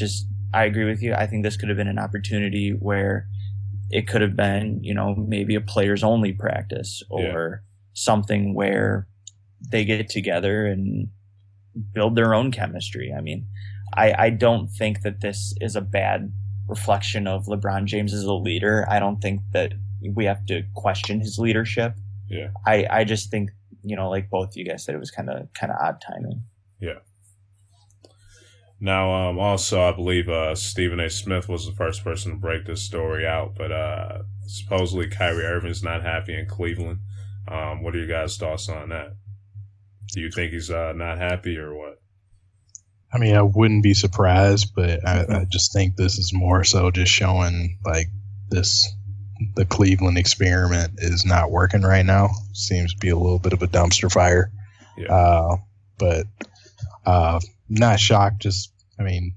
[SPEAKER 4] I agree with you. I think this could have been an opportunity where it could have been, maybe a players only practice or something where they get together and build their own chemistry. I mean, I don't think that this is a bad reflection of LeBron James as a leader. I don't think that we have to question his leadership.
[SPEAKER 1] Yeah.
[SPEAKER 4] I just think, like both of you guys said, it was kind of odd timing.
[SPEAKER 1] Yeah. Now, also, I believe Stephen A. Smith was the first person to break this story out, but supposedly Kyrie Irving's not happy in Cleveland. What are your guys' thoughts on that? Do you think he's not happy or what?
[SPEAKER 2] I mean, I wouldn't be surprised, but I just think this is more so just showing like the Cleveland experiment is not working right now. Seems to be a little bit of a dumpster fire.
[SPEAKER 1] Yeah.
[SPEAKER 2] But not shocked. Just, I mean,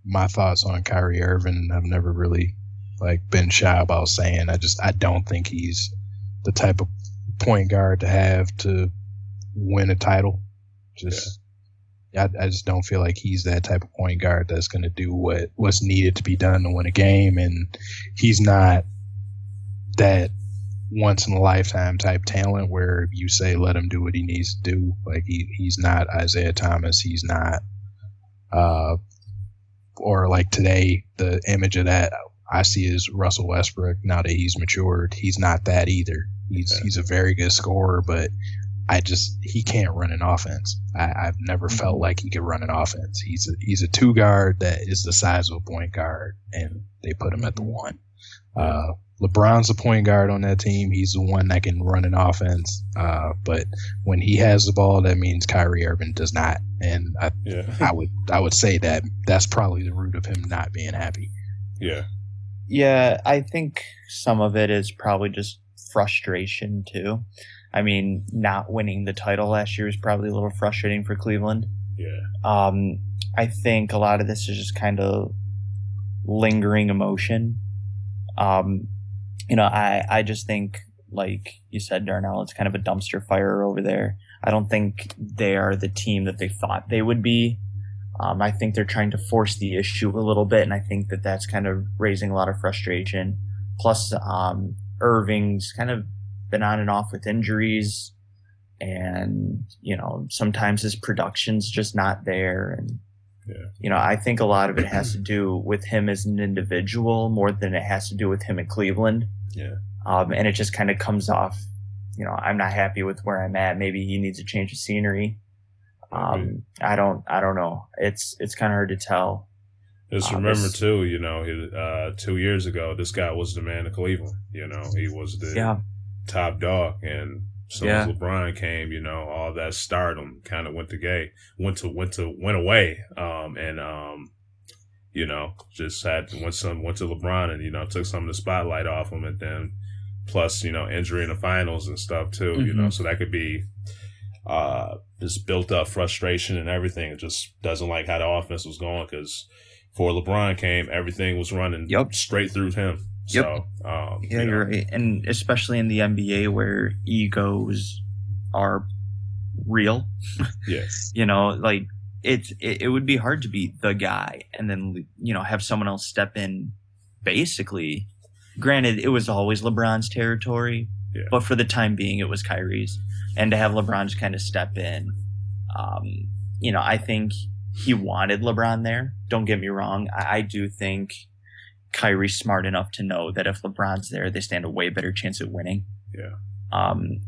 [SPEAKER 2] my thoughts on Kyrie Irving, I've never really been shy about saying. I don't think he's the type of point guard to have to win a title. I just don't feel like he's that type of point guard that's going to do what's needed to be done to win a game, and he's not that once in a lifetime type talent where you say let him do what he needs to do. Like he's not Isaiah Thomas. He's not or like today the image of that I see is Russell Westbrook. Now that he's matured, he's not that either. He's a very good scorer, but he can't run an offense. I've never felt like he could run an offense. He's a two guard that is the size of a point guard, and they put him at the one. LeBron's a point guard on that team. He's the one that can run an offense. But when he has the ball, that means Kyrie Irving does not. And I would say that's probably the root of him not being happy.
[SPEAKER 1] Yeah.
[SPEAKER 4] Yeah, I think some of it is probably just frustration too. I mean, not winning the title last year was probably a little frustrating for Cleveland.
[SPEAKER 1] Yeah.
[SPEAKER 4] I think a lot of this is just kind of lingering emotion. I just think, like you said, Darnell, it's kind of a dumpster fire over there. I don't think they are the team that they thought they would be. I think they're trying to force the issue a little bit, and I think that that's kind of raising a lot of frustration. Plus, Irving's kind of been on and off with injuries, and, sometimes his production's just not there. And, I think a lot of it has to do with him as an individual more than it has to do with him in Cleveland.
[SPEAKER 1] Yeah.
[SPEAKER 4] And it just kind of comes off, I'm not happy with where I'm at. Maybe he needs a change of scenery. I don't know. It's kind of hard to tell.
[SPEAKER 1] Just remember too, 2 years ago, this guy was the man of Cleveland. He was the top dog, and as soon as LeBron came, all that stardom kind of went away. Just went to LeBron and took some of the spotlight off him, and then plus injury in the finals and stuff too. So that could be this built up frustration and everything. It just doesn't like how the offense was going, because before LeBron came, everything was running straight through him.
[SPEAKER 4] Yep.
[SPEAKER 1] So,
[SPEAKER 4] you're right. And especially in the NBA where egos are real.
[SPEAKER 1] Yes.
[SPEAKER 4] It would be hard to be the guy and then, have someone else step in. Basically, granted, it was always LeBron's territory, but for the time being, it was Kyrie's. And to have LeBron just kind of step in, I think he wanted LeBron there. Don't get me wrong. I do think Kyrie's smart enough to know that if LeBron's there, they stand a way better chance at winning.
[SPEAKER 1] Yeah.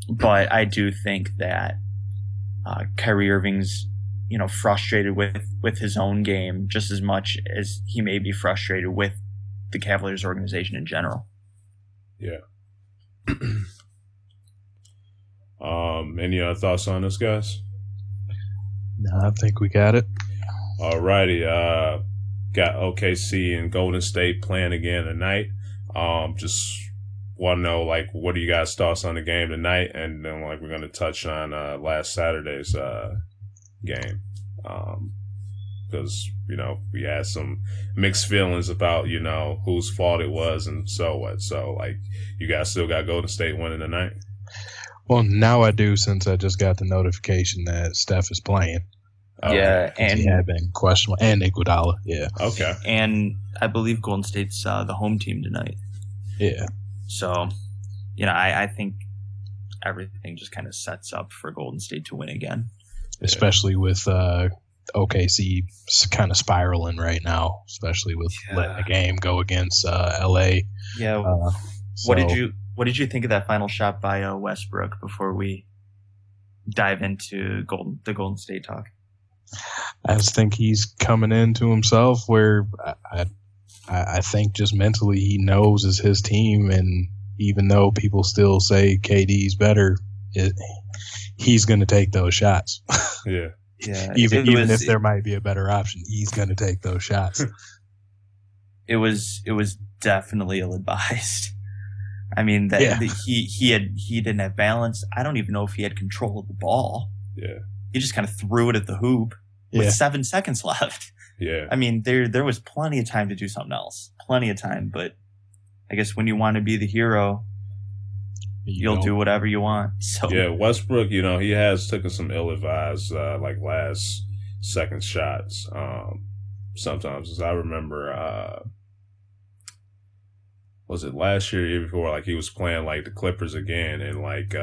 [SPEAKER 4] But I do think that Kyrie Irving's, frustrated with his own game just as much as he may be frustrated with the Cavaliers organization in general.
[SPEAKER 1] Yeah. Any other thoughts on this, guys?
[SPEAKER 2] No, I think we got it.
[SPEAKER 1] Alrighty. Got OKC and Golden State playing again tonight. Just want to know, what are you guys' thoughts on the game tonight? And then, we're going to touch on last Saturday's game. Because, we had some mixed feelings about, whose fault it was and so what. So, you guys still got Golden State winning tonight?
[SPEAKER 2] Well, now I do, since I just got the notification that Steph is playing.
[SPEAKER 1] Okay.
[SPEAKER 3] Yeah, and
[SPEAKER 2] he had been questionable, and Iguodala. Yeah.
[SPEAKER 1] Okay.
[SPEAKER 4] And I believe Golden State's the home team tonight.
[SPEAKER 2] Yeah.
[SPEAKER 4] So, I think everything just kind of sets up for Golden State to win again.
[SPEAKER 2] Especially with OKC kind of spiraling right now, especially with letting the game go against LA.
[SPEAKER 4] Yeah. What did you think of that final shot by Westbrook before we dive into the Golden State talk?
[SPEAKER 2] I just think he's coming into himself where I think just mentally he knows it's his team, and even though people still say KD's better, he's going to take those shots.
[SPEAKER 1] Yeah.
[SPEAKER 4] Yeah.
[SPEAKER 2] even if there might be a better option, he's going to take those shots.
[SPEAKER 4] It was definitely ill-advised. I mean, he didn't have balance. I don't even know if he had control of the ball.
[SPEAKER 1] Yeah.
[SPEAKER 4] He just kind of threw it at the hoop with 7 seconds left.
[SPEAKER 1] Yeah.
[SPEAKER 4] I mean, there was plenty of time to do something else. Plenty of time, but I guess when you want to be the hero, you'll do whatever you want. So
[SPEAKER 1] yeah, Westbrook, he has taken some ill-advised, like last second shots. Sometimes, as I remember, was it last year before? Like he was playing like the Clippers again, and like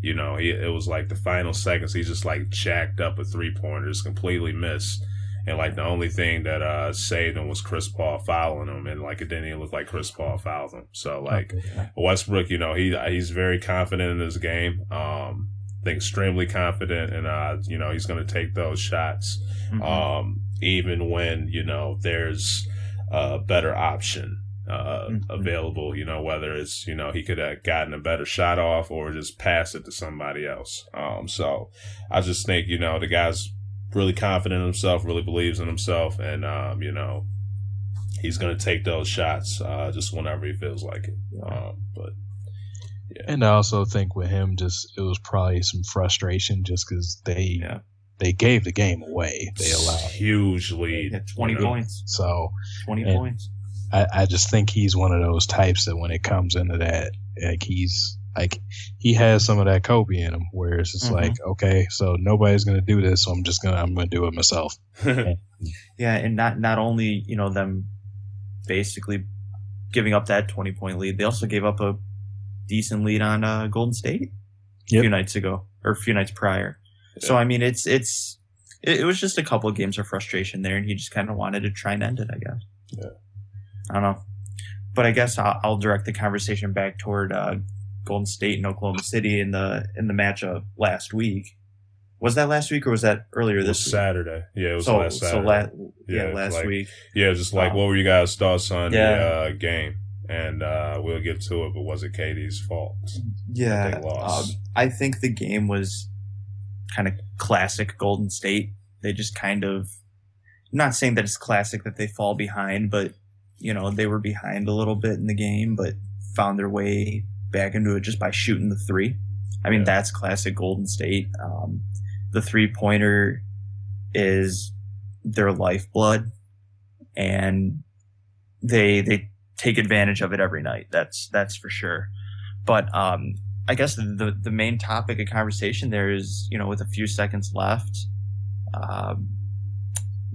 [SPEAKER 1] it was like the final seconds. He just like jacked up a 3-pointer, completely missed. And like the only thing that saved him was Chris Paul fouling him, and like it didn't even look like Chris Paul fouled him. So like Westbrook, he's very confident in his game. I think extremely confident, and he's going to take those shots, even when there's a better option available. Whether it's he could have gotten a better shot off or just pass it to somebody else. So I just think the guy's really confident in himself, really believes in himself, and he's going to take those shots just whenever he feels like it. But yeah.
[SPEAKER 2] And I also think with him, it was probably some frustration just because they gave the game away. They allowed
[SPEAKER 1] huge lead,
[SPEAKER 4] 20 points.
[SPEAKER 2] So
[SPEAKER 4] 20 points.
[SPEAKER 2] I just think he's one of those types that when it comes into that, like he has some of that Kobe in him, where it's just like, okay, so nobody's going to do this, so I'm going to do it myself.
[SPEAKER 4] Yeah, and not only them basically giving up that 20-point lead, they also gave up a decent lead on Golden State a few nights ago, or a few nights prior. Yeah. So I mean, it was just a couple of games of frustration there, and he just kind of wanted to try and end it, I guess.
[SPEAKER 1] Yeah,
[SPEAKER 4] I don't know, but I guess I'll direct the conversation back toward Golden State and Oklahoma City in the matchup last week. Was that last week or was that earlier this week?
[SPEAKER 1] Saturday. Yeah, it was last Saturday.
[SPEAKER 4] Last week.
[SPEAKER 1] Yeah, just like what were you guys' thoughts on the game? And we'll get to it, but was it KD's fault?
[SPEAKER 4] Yeah,
[SPEAKER 1] they lost?
[SPEAKER 4] I think the game was kind of classic Golden State. They just kind of, I'm not saying that it's classic that they fall behind, but they were behind a little bit in the game, but found their way back into it just by shooting the three. I mean, that's classic Golden State. The 3-pointer is their lifeblood, and they take advantage of it every night. That's for sure. But I guess the main topic of conversation there is, with a few seconds left,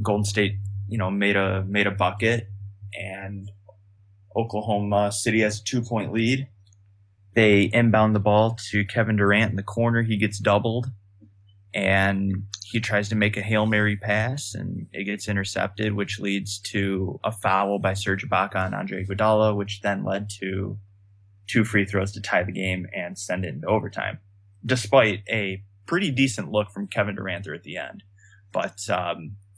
[SPEAKER 4] Golden State, made a bucket, and Oklahoma City has a 2-point lead. They inbound the ball to Kevin Durant in the corner. He gets doubled, and he tries to make a Hail Mary pass, and it gets intercepted, which leads to a foul by Serge Ibaka on Andre Iguodala, which then led to 2 free throws to tie the game and send it into overtime, despite a pretty decent look from Kevin Durant there at the end. But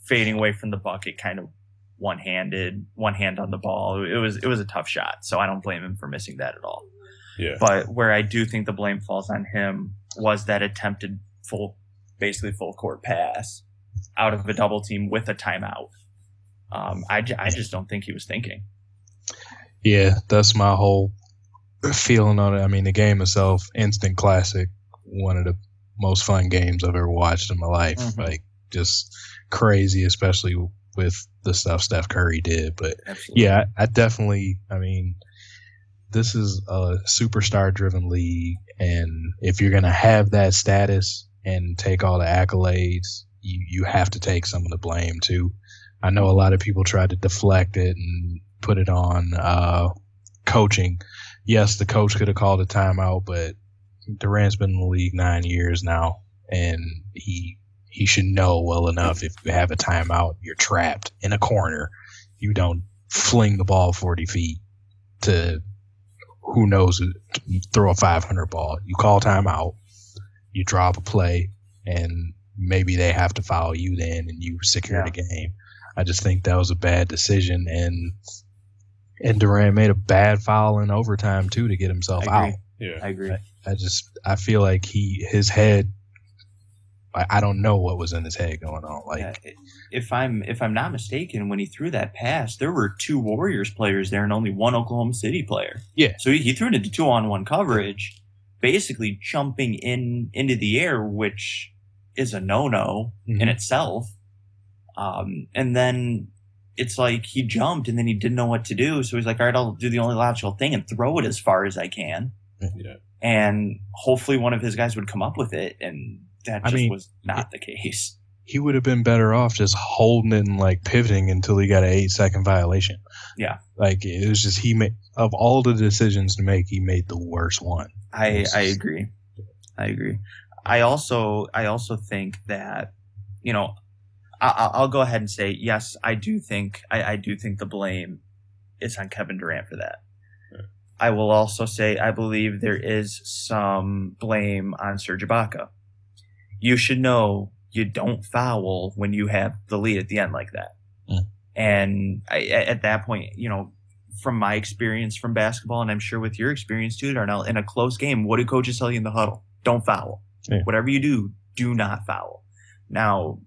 [SPEAKER 4] fading away from the bucket, kind of one hand on the ball. It was a tough shot, so I don't blame him for missing that at all.
[SPEAKER 1] Yeah. But
[SPEAKER 4] where I do think the blame falls on him was that attempted basically full court pass out of a double team with a timeout. I just don't think he was thinking.
[SPEAKER 2] Yeah, that's my whole feeling on it. I mean, the game itself, instant classic, one of the most fun games I've ever watched in my life. Like, just crazy, especially with the stuff Steph Curry did. But yeah, I definitely, I mean, this is a superstar-driven league, and if you're going to have that status and take all the accolades, you have to take some of the blame too. I know a lot of people tried to deflect it and put it on coaching. Yes, the coach could have called a timeout, but Durant's been in the league 9 years now, and he should know well enough if you have a timeout, you're trapped in a corner. You don't fling the ball 40 feet to who knows, throw a 500 ball. You call timeout, you drop a play, and maybe they have to foul you then, and you secure the game. I just think that was a bad decision, and Durant made a bad foul in overtime too to get himself out.
[SPEAKER 1] Yeah,
[SPEAKER 4] I agree.
[SPEAKER 2] I feel like his head. I don't know what was in his head going on. Like,
[SPEAKER 4] if I'm not mistaken, when he threw that pass, there were 2 Warriors players there and only 1 Oklahoma City player.
[SPEAKER 2] Yeah.
[SPEAKER 4] So he threw it into 2-on-1 coverage, basically jumping into the air, which is a no-no in itself. And then it's like he jumped and then he didn't know what to do. So he's like, all right, I'll do the only logical thing and throw it as far as I can.
[SPEAKER 1] Yeah.
[SPEAKER 4] And hopefully one of his guys would come up with it. And that just was not the case.
[SPEAKER 2] He would have been better off just holding it and like pivoting until he got an 8-second violation.
[SPEAKER 4] Yeah.
[SPEAKER 2] Like it was just, of all the decisions to make, he made the worst one.
[SPEAKER 4] I agree. I also think that, I'll go ahead and say, yes, I do think the blame is on Kevin Durant for that. Yeah. I will also say I believe there is some blame on Serge Ibaka. You should know you don't foul when you have the lead at the end like that. Yeah. And at that point, from my experience from basketball, and I'm sure with your experience too, Darnell, in a close game, what do coaches tell you in the huddle? Don't foul. Yeah. Whatever you do not foul. Now,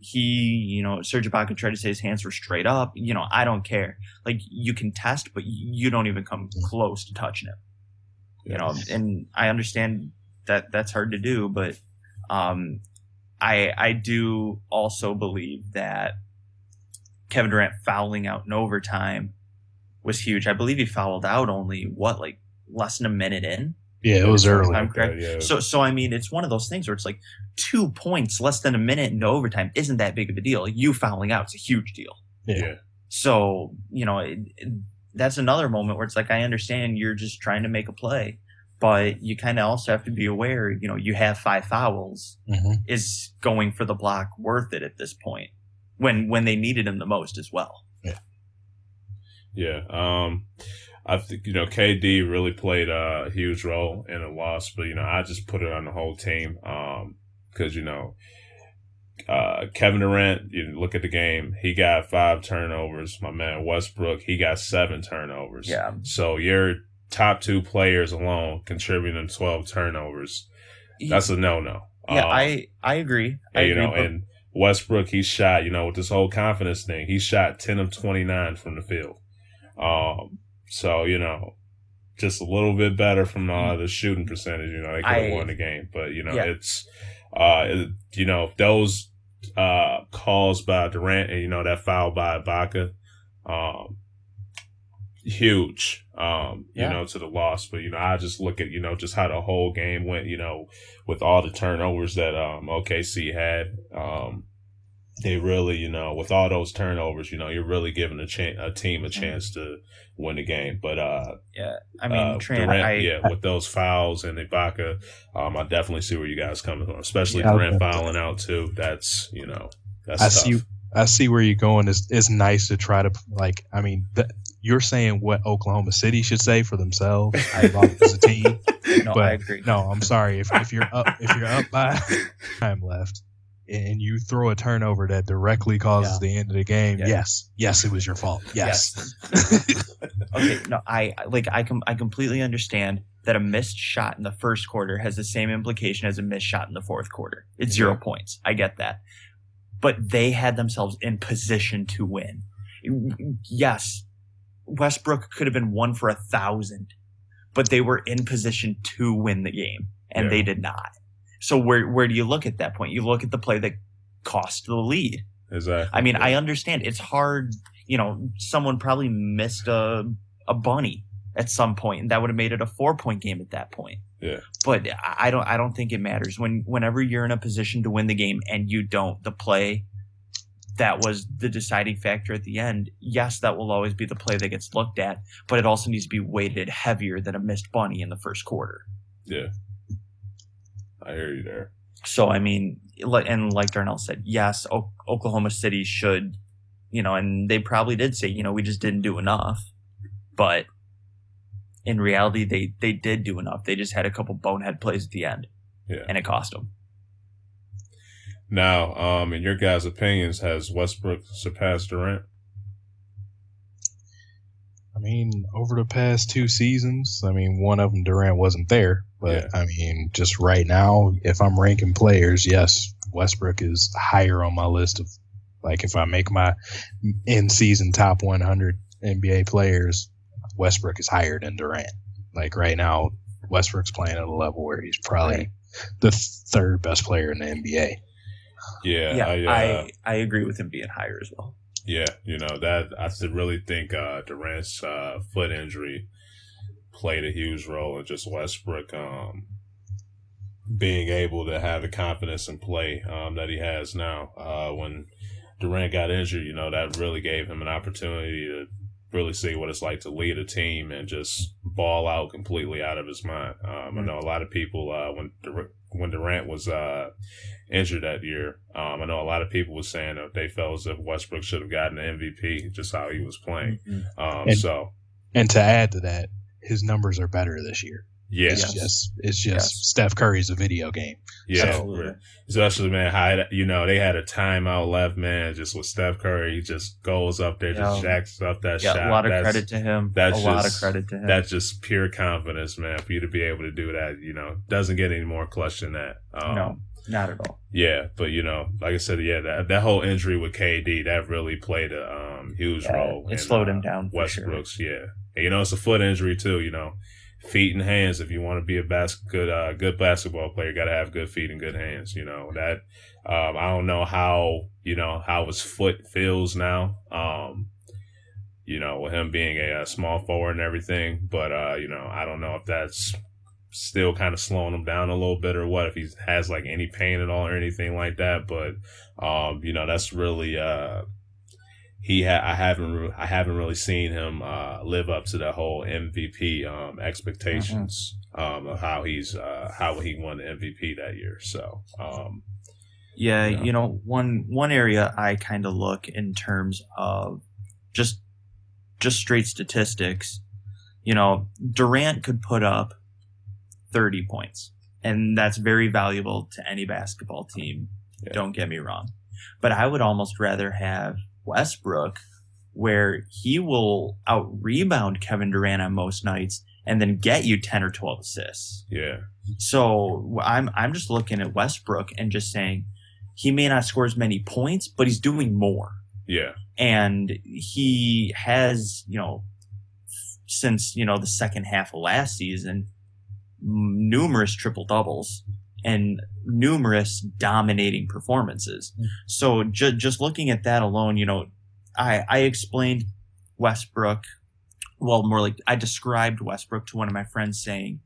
[SPEAKER 4] Serge Ibaka tried to say his hands were straight up. I don't care. Like, you can test, but you don't even come close to touching it. Yes. And I understand that that's hard to do, but I do also believe that Kevin Durant fouling out in overtime was huge. I believe he fouled out only less than a minute in.
[SPEAKER 2] Yeah, it was early.
[SPEAKER 4] Yeah. So I mean, it's one of those things where it's like 2 points less than a minute into overtime isn't that big of a deal. You fouling out is a huge deal.
[SPEAKER 2] Yeah.
[SPEAKER 4] So, that's another moment where it's like, I understand you're just trying to make a play, but you kind of also have to be aware, you have 5 fouls. Mm-hmm. Is going for the block worth it at this point when they needed him the most as well?
[SPEAKER 2] Yeah.
[SPEAKER 1] Yeah. I think, KD really played a huge role in the loss, but, I just put it on the whole team. Cause, Kevin Durant, you look at the game, he got 5 turnovers. My man Westbrook, he got 7 turnovers.
[SPEAKER 4] Yeah.
[SPEAKER 1] So your top 2 players alone contributing 12 turnovers. That's a no-no.
[SPEAKER 4] Yeah, I agree.
[SPEAKER 1] And Westbrook, he shot, with this whole confidence thing, he shot 10 of 29 from the field. So, just a little bit better from the shooting percentage, they could have won the game. But, it's, those calls by Durant and, that foul by Ibaka, huge, to the loss. But, I just look at, just how the whole game went, with all the turnovers that OKC had. They really, with all those turnovers, you're really giving a team a chance to win the game. But
[SPEAKER 4] Trent,
[SPEAKER 1] with those fouls and Ibaka, I definitely see where you guys coming from, especially Durant fouling out too. That's that's tough.
[SPEAKER 2] I see where you're going. It's nice to try to you're saying what Oklahoma City should say for themselves as a team.
[SPEAKER 4] No, I agree.
[SPEAKER 2] No, I'm sorry. If you're up by time left, and you throw a turnover that directly causes the end of the game, yes, it was your fault. Yes.
[SPEAKER 4] Okay, no, I completely understand that a missed shot in the first quarter has the same implication as a missed shot in the fourth quarter. It's 0 points. I get that. But they had themselves in position to win. Yes, Westbrook could have been 1 for 1,000, but they were in position to win the game, and they did not. So where do you look at that point? You look at the play that cost the lead.
[SPEAKER 1] Exactly.
[SPEAKER 4] I mean, I understand it's hard. Someone probably missed a bunny at some point, and that would have made it a 4-point game at that point.
[SPEAKER 1] Yeah.
[SPEAKER 4] But I don't think it matters whenever you're in a position to win the game and you don't. The play that was the deciding factor at the end. Yes, that will always be the play that gets looked at, but it also needs to be weighted heavier than a missed bunny in the first quarter.
[SPEAKER 1] Yeah. I hear you there.
[SPEAKER 4] So, I mean, and like Darnell said, yes, Oklahoma City should, and they probably did say, we just didn't do enough. But in reality, they did do enough. They just had a couple bonehead plays at the end.
[SPEAKER 1] Yeah.
[SPEAKER 4] And it cost them.
[SPEAKER 1] Now, in your guys' opinions, has Westbrook surpassed Durant?
[SPEAKER 2] I mean, over the past 2 seasons, one of them, Durant wasn't there. But, just right now, if I'm ranking players, yes, Westbrook is higher on my list of, if I make my in-season top 100 NBA players, Westbrook is higher than Durant. Right now, Westbrook's playing at a level where he's probably the 3rd best player in the NBA.
[SPEAKER 1] Yeah,
[SPEAKER 4] I agree with him being higher as well.
[SPEAKER 1] Yeah, that I really think Durant's foot injury played a huge role in just Westbrook being able to have the confidence in play that he has now. When Durant got injured, that really gave him an opportunity to really see what it's like to lead a team and just ball out completely out of his mind. I know a lot of people when Durant was injured that year, I know a lot of people were saying that they felt as if Westbrook should have gotten the MVP just how he was playing.
[SPEAKER 2] And to add to that, his numbers are better this year.
[SPEAKER 1] Yeah,
[SPEAKER 2] it's just Steph Curry's a video game.
[SPEAKER 1] Yeah, especially man, they had a timeout left, man. Just with Steph Curry, he just goes up there, just jacks up that shot.
[SPEAKER 4] A lot of credit to him. That's
[SPEAKER 1] just pure confidence, man. For you to be able to do that, doesn't get any more clutch than that.
[SPEAKER 4] No, not at all.
[SPEAKER 1] Yeah, but like I said, that whole injury with KD that really played a huge role.
[SPEAKER 4] It slowed him down.
[SPEAKER 1] Westbrook's, sure. And, it's a foot injury too. Feet and hands. If you want to be a good basketball player, you got to have good feet and good hands. That I don't know how how his foot feels now. With him being a small forward and everything, but I don't know if that's still kind of slowing him down a little bit or what, if he has any pain at all or anything like that. But that's really I haven't really seen him live up to the whole MVP expectations of how he won the MVP that year. So
[SPEAKER 4] one area I kind of look in terms of just straight statistics. Durant could put up 30 points, and that's very valuable to any basketball team. Yeah. Don't get me wrong, but I would almost rather have Westbrook, where he will out-rebound Kevin Durant on most nights and then get you 10 or 12 assists.
[SPEAKER 1] Yeah.
[SPEAKER 4] So I'm just looking at Westbrook and just saying he may not score as many points, but he's doing more.
[SPEAKER 1] Yeah.
[SPEAKER 4] And he has, since, the second half of last season, numerous triple-doubles and numerous dominating performances. So just looking at that alone, I explained Westbrook, well, more like I described Westbrook to one of my friends saying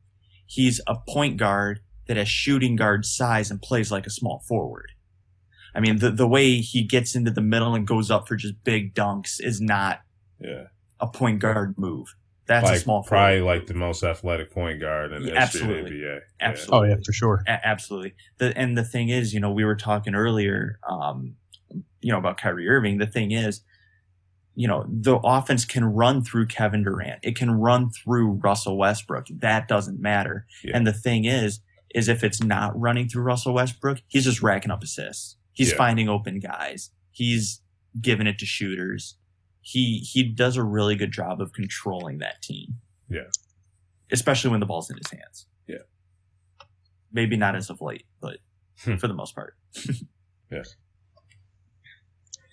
[SPEAKER 4] he's a point guard that has shooting guard size and plays like a small forward. I mean, the way he gets into the middle and goes up for just big dunks is not a point guard move. That's a small forward.
[SPEAKER 1] Probably the most athletic point guard in the history of the NBA.
[SPEAKER 4] Absolutely.
[SPEAKER 2] Oh, yeah, for sure.
[SPEAKER 4] Absolutely. And the thing is, we were talking earlier, about Kyrie Irving. The thing is, the offense can run through Kevin Durant. It can run through Russell Westbrook. That doesn't matter. Yeah. And the thing is if it's not running through Russell Westbrook, he's just racking up assists. He's finding open guys. He's giving it to shooters. He does a really good job of controlling that team.
[SPEAKER 1] Yeah.
[SPEAKER 4] Especially when the ball's in his hands.
[SPEAKER 1] Yeah.
[SPEAKER 4] Maybe not as of late, but for the most part.
[SPEAKER 1] Yeah.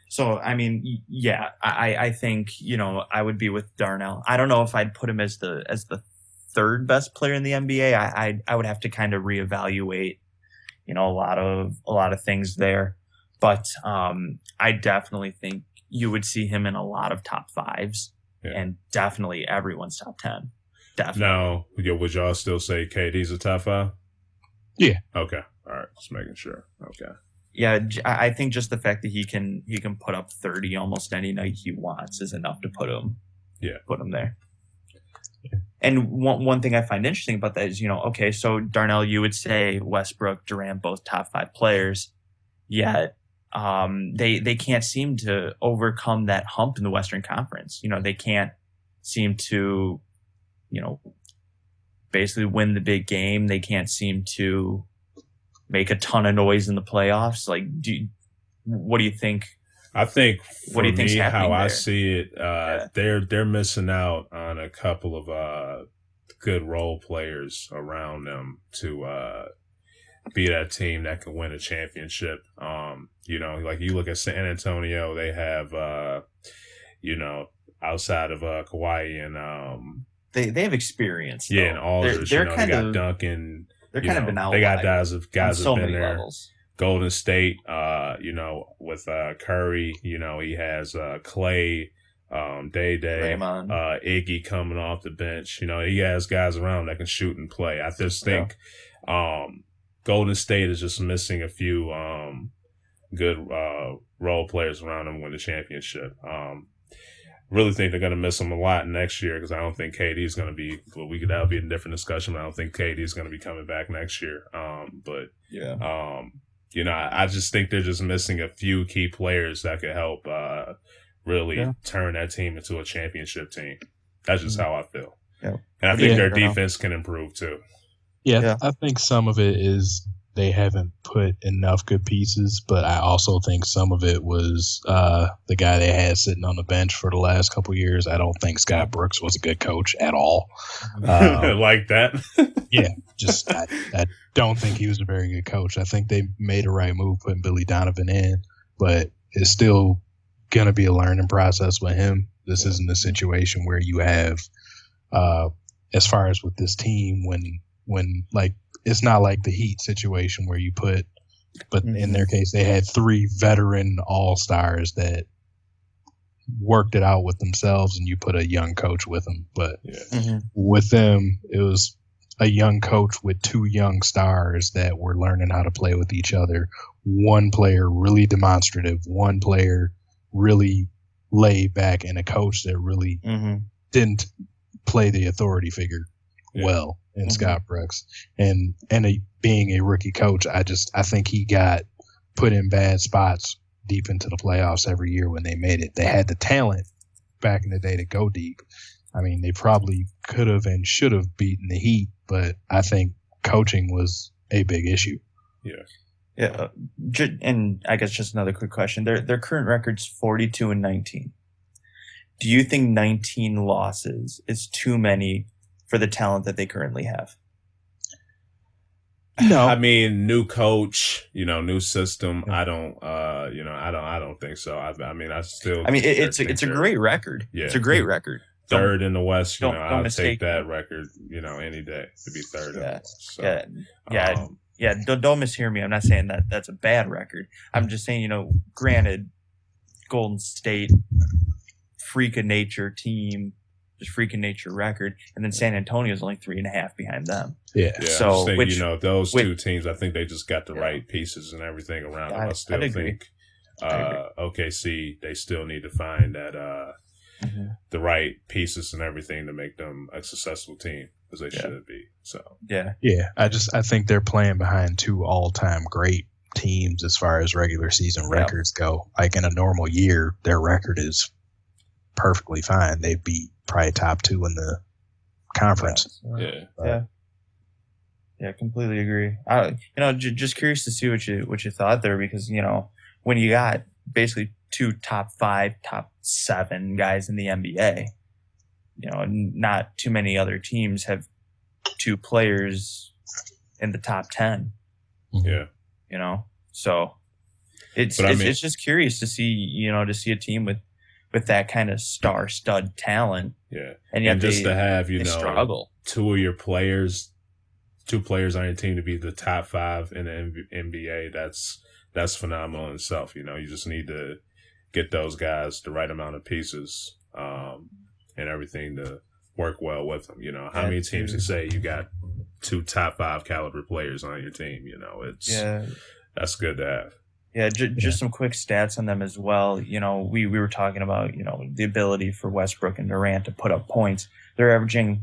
[SPEAKER 4] So, I mean, I think, I would be with Darnell. I don't know if I'd put him as the 3rd best player in the NBA. I would have to kind of reevaluate, a lot of things there. But I definitely think you would see him in a lot of top 5s and definitely everyone's top 10. Definitely.
[SPEAKER 1] Now, would y'all still say KD's a top 5?
[SPEAKER 2] Yeah.
[SPEAKER 1] Okay. All right. Just making sure. Okay.
[SPEAKER 4] Yeah, I think just the fact that he can put up 30 almost any night he wants is enough to put him there. And one thing I find interesting about that is, okay, so Darnell, you would say Westbrook, Durant, both top 5 players, yet they can't seem to overcome that hump in the Western Conference. They can't seem to, basically win the big game. They can't seem to make a ton of noise in the playoffs. Like, what do you think?
[SPEAKER 1] I think for me, how I
[SPEAKER 4] there?
[SPEAKER 1] see it, they're missing out on a couple of good role players around them to be that team that can win a championship. Like you look at San Antonio, they have outside of Kawhi and
[SPEAKER 4] they have experience.
[SPEAKER 1] Yeah, and Aldridge.
[SPEAKER 4] They're
[SPEAKER 1] they got Duncan.
[SPEAKER 4] They're kind of an outlier.
[SPEAKER 1] They got guys have
[SPEAKER 4] so
[SPEAKER 1] been
[SPEAKER 4] many
[SPEAKER 1] there.
[SPEAKER 4] levels.
[SPEAKER 1] Golden State, with Curry, he has Clay, Day,
[SPEAKER 4] Draymond.
[SPEAKER 1] Iggy coming off the bench. He has guys around that can shoot and play. I just think Golden State is just missing a few good role players around them to win the championship. Really think they're going to miss them a lot next year because I don't think KD is going to be. Well, that'll be a different discussion. But I don't think KD is going to be coming back next year. I just think they're just missing a few key players that could help really turn that team into a championship team. That's just how I feel.
[SPEAKER 3] Yeah.
[SPEAKER 1] And I think their defense can improve too.
[SPEAKER 2] Yeah, I think some of it is they haven't put enough good pieces, but I also think some of it was the guy they had sitting on the bench for the last couple of years. I don't think Scott Brooks was a good coach at all.
[SPEAKER 1] Like that?
[SPEAKER 2] Yeah, just I don't think he was a very good coach. I think they made a right move putting Billy Donovan in, but it's still going to be a learning process with him. This isn't a situation where you have, as far as with this team, when like, it's not like the Heat situation where you put, but in their case, they had 3 veteran all-stars that worked it out with themselves and you put a young coach with them. But with them, it was a young coach with 2 young stars that were learning how to play with each other. One player really demonstrative, one player really laid back, and a coach that really didn't play the authority figure well in Scott Brooks. And being a rookie coach, I think he got put in bad spots deep into the playoffs every year when they made it. They had the talent back in the day to go deep. I mean, they probably could have and should have beaten the Heat, but I think coaching was a big issue.
[SPEAKER 4] Yeah. And I guess just another quick question. Their current record's 42-19. Do you think 19 losses is too many for the talent that they currently have?
[SPEAKER 2] No,
[SPEAKER 1] I mean, new coach, new system. I don't think so.
[SPEAKER 4] It's a great record.
[SPEAKER 1] Yeah.
[SPEAKER 4] It's a great record.
[SPEAKER 1] Third in the West, I'll take
[SPEAKER 4] me.
[SPEAKER 1] that record, any day to be third in the West. So,
[SPEAKER 4] Don't mishear me. I'm not saying that that's a bad record. I'm just saying, granted, Golden State, freak of nature team, just freak of nature record, and then San Antonio is only 3.5 behind them.
[SPEAKER 2] Yeah.
[SPEAKER 1] So, those two teams, I think they just got the right pieces and everything around them. I still think OKC, they still need to find that the right pieces and everything to make them a successful team as they should be. So
[SPEAKER 2] I think they're playing behind 2 all-time great teams as far as regular season records go. Like in a normal year, their record is perfectly fine. They'd be probably top 2 in the conference.
[SPEAKER 4] Yeah, completely agree. Just curious to see what you thought there, because when you got basically 2 top 5, top 7 guys in the NBA, not too many other teams have 2 players in the top 10.
[SPEAKER 1] Yeah.
[SPEAKER 4] So it's just curious to see, to see a team with that kind of star stud talent.
[SPEAKER 1] Yeah.
[SPEAKER 4] And yet
[SPEAKER 1] just to have,
[SPEAKER 4] they struggle.
[SPEAKER 1] 2 of your players, 2 players on your team to be the top 5 in the NBA, that's phenomenal in itself. You just need to get those guys the right amount of pieces and everything to work well with him. You know, how many teams you say you got 2 top 5 caliber players on your team? You know, that's good to have.
[SPEAKER 3] Yeah, just some quick stats on them as well. You know, we were talking about, you know, the ability for Westbrook and Durant to put up points. They're averaging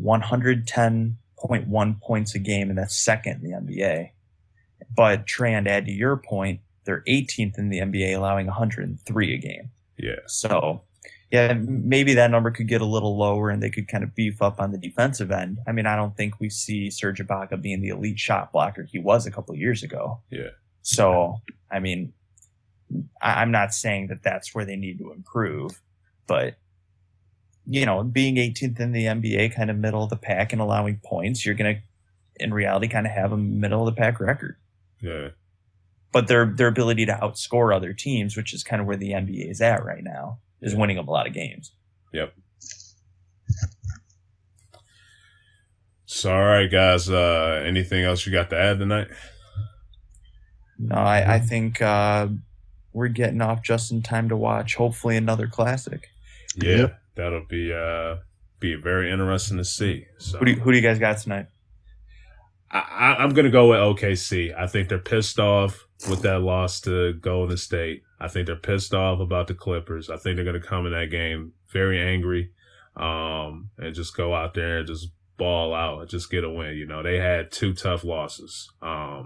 [SPEAKER 3] 110.1 points a game, and that's second in the NBA. But Trey, and to add to your point, they're 18th in the NBA, allowing 103 a game.
[SPEAKER 1] Yeah.
[SPEAKER 3] So, yeah, maybe that number could get a little lower and they could kind of beef up on the defensive end. I mean, I don't think we see Serge Ibaka being the elite shot blocker he was a couple of years ago.
[SPEAKER 1] Yeah.
[SPEAKER 3] So, I mean, I'm not saying that that's where they need to improve, but, you know, being 18th in the NBA, kind of middle of the pack and allowing points, you're going to, in reality, kind of have a middle of the pack record.
[SPEAKER 1] Yeah.
[SPEAKER 3] But their ability to outscore other teams, which is kind of where the NBA is at right now, is winning them a lot of games.
[SPEAKER 1] Yep. So, all right, guys. Anything else you got to add tonight?
[SPEAKER 3] No, I think we're getting off just in time to watch, hopefully, another classic.
[SPEAKER 1] Yeah, that'll be very interesting to see. So,
[SPEAKER 3] who do you guys got tonight?
[SPEAKER 1] I'm going to go with OKC. I think they're pissed off with that loss to Golden State. I think they're pissed off about the Clippers. I think they're going to come in that game very angry, and just go out there and just ball out and just get a win. You know, they had 2 tough losses. I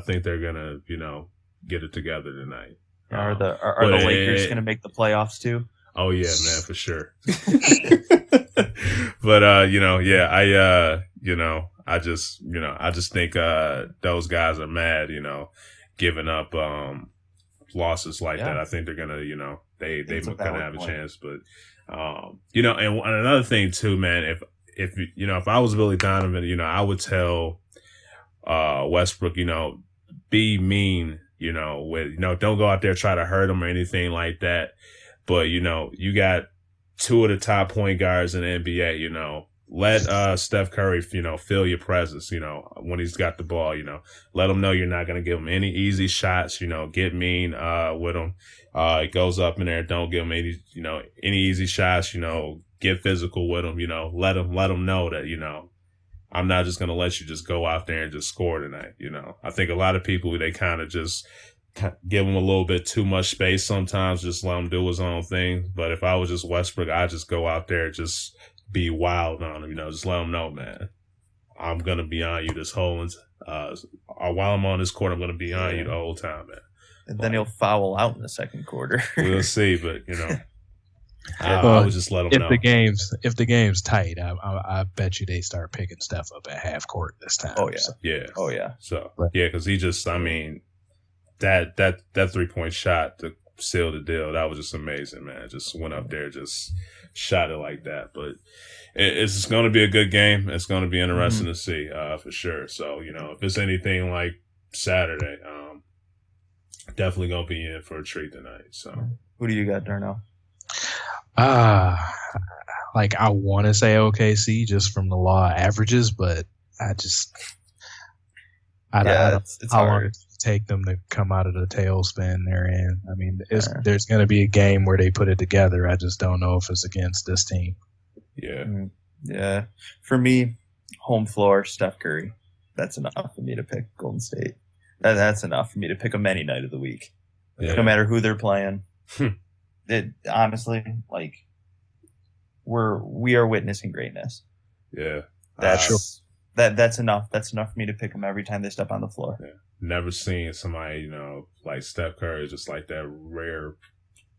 [SPEAKER 1] think they're going to, you know, get it together tonight.
[SPEAKER 3] Are the Lakers going to make the playoffs too?
[SPEAKER 1] Oh yeah, man, for sure. But you know, yeah, I just think those guys are mad, you know, giving up losses like that. I think they're gonna, you know, they're gonna have a chance. But you know, and another thing too, man, if you know, if I was Billy Donovan, you know, I would tell Westbrook, you know, be mean, you know, with, you know, don't go out there try to hurt him or anything like that. But, you know, you got 2 of the top point guards in the NBA, you know, let Steph Curry, you know, feel your presence, you know, when he's got the ball, you know, let him know you're not going to give him any easy shots, you know, get mean with him. It goes up in there. Don't give him any easy shots, you know, get physical with him, you know, let him know that, you know, I'm not just going to let you just go out there and just score tonight. You know, I think a lot of people, they kind of just give him a little bit too much space sometimes, just let him do his own thing. But if I was just Westbrook, I'd just go out there and just be wild on him, you know, just let him know, man, I'm going to be on you this whole, while I'm on this court, I'm going to be on you the whole time, man.
[SPEAKER 3] And then he'll foul out in the second quarter.
[SPEAKER 1] We'll see, but, you know. I would just let them know.
[SPEAKER 2] If the game's tight, I bet you they start picking Steph up at half court this time.
[SPEAKER 3] Oh yeah,
[SPEAKER 2] so.
[SPEAKER 1] Yeah.
[SPEAKER 3] Oh yeah.
[SPEAKER 1] So yeah, because he just, I mean, that 3-point shot to seal the deal, that was just amazing, man. Just went up there, just shot it like that. But it's going to be a good game. It's going to be interesting to see, for sure. So, you know, if it's anything like Saturday, definitely going to be in for a treat tonight. So,
[SPEAKER 3] who do you got, Darnell?
[SPEAKER 2] Like I want to say OKC just from the law of averages, but I want to take them to come out of the tailspin they're in. I mean, there's going to be a game where they put it together. I just don't know if it's against this team.
[SPEAKER 1] Yeah.
[SPEAKER 3] Yeah. For me, home floor, Steph Curry. That's enough for me to pick Golden State. That's enough for me to pick them any night of the week.
[SPEAKER 1] Yeah.
[SPEAKER 3] No matter who they're playing. It honestly, like, we are witnessing greatness.
[SPEAKER 1] Yeah.
[SPEAKER 3] That's enough. That's enough for me to pick them every time they step on the floor.
[SPEAKER 1] Yeah. Never seen somebody, you know, like Steph Curry, just like that rare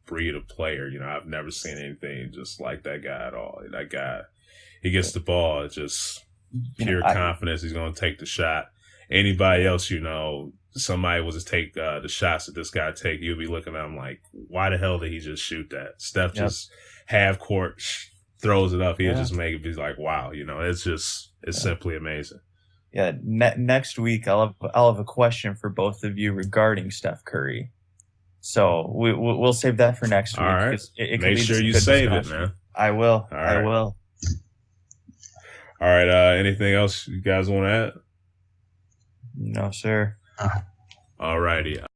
[SPEAKER 1] breed of player. You know, I've never seen anything just like that guy at all. That guy, he gets the ball, it's just pure confidence. He's going to take the shot. Anybody else, you know, somebody was to take the shots that this guy take, you'll be looking at him like, why the hell did he just shoot that? Steph just half court throws it up. He'll just make it be like, wow, you know, it's simply amazing.
[SPEAKER 3] Yeah. Next week, I'll have a question for both of you regarding Steph Curry. So we'll save that for next week.
[SPEAKER 1] All right. Make sure you save it, man.
[SPEAKER 3] I will.
[SPEAKER 1] All right.
[SPEAKER 3] I will.
[SPEAKER 1] All right. Anything else you guys want to add?
[SPEAKER 3] No, sir.
[SPEAKER 1] All righty.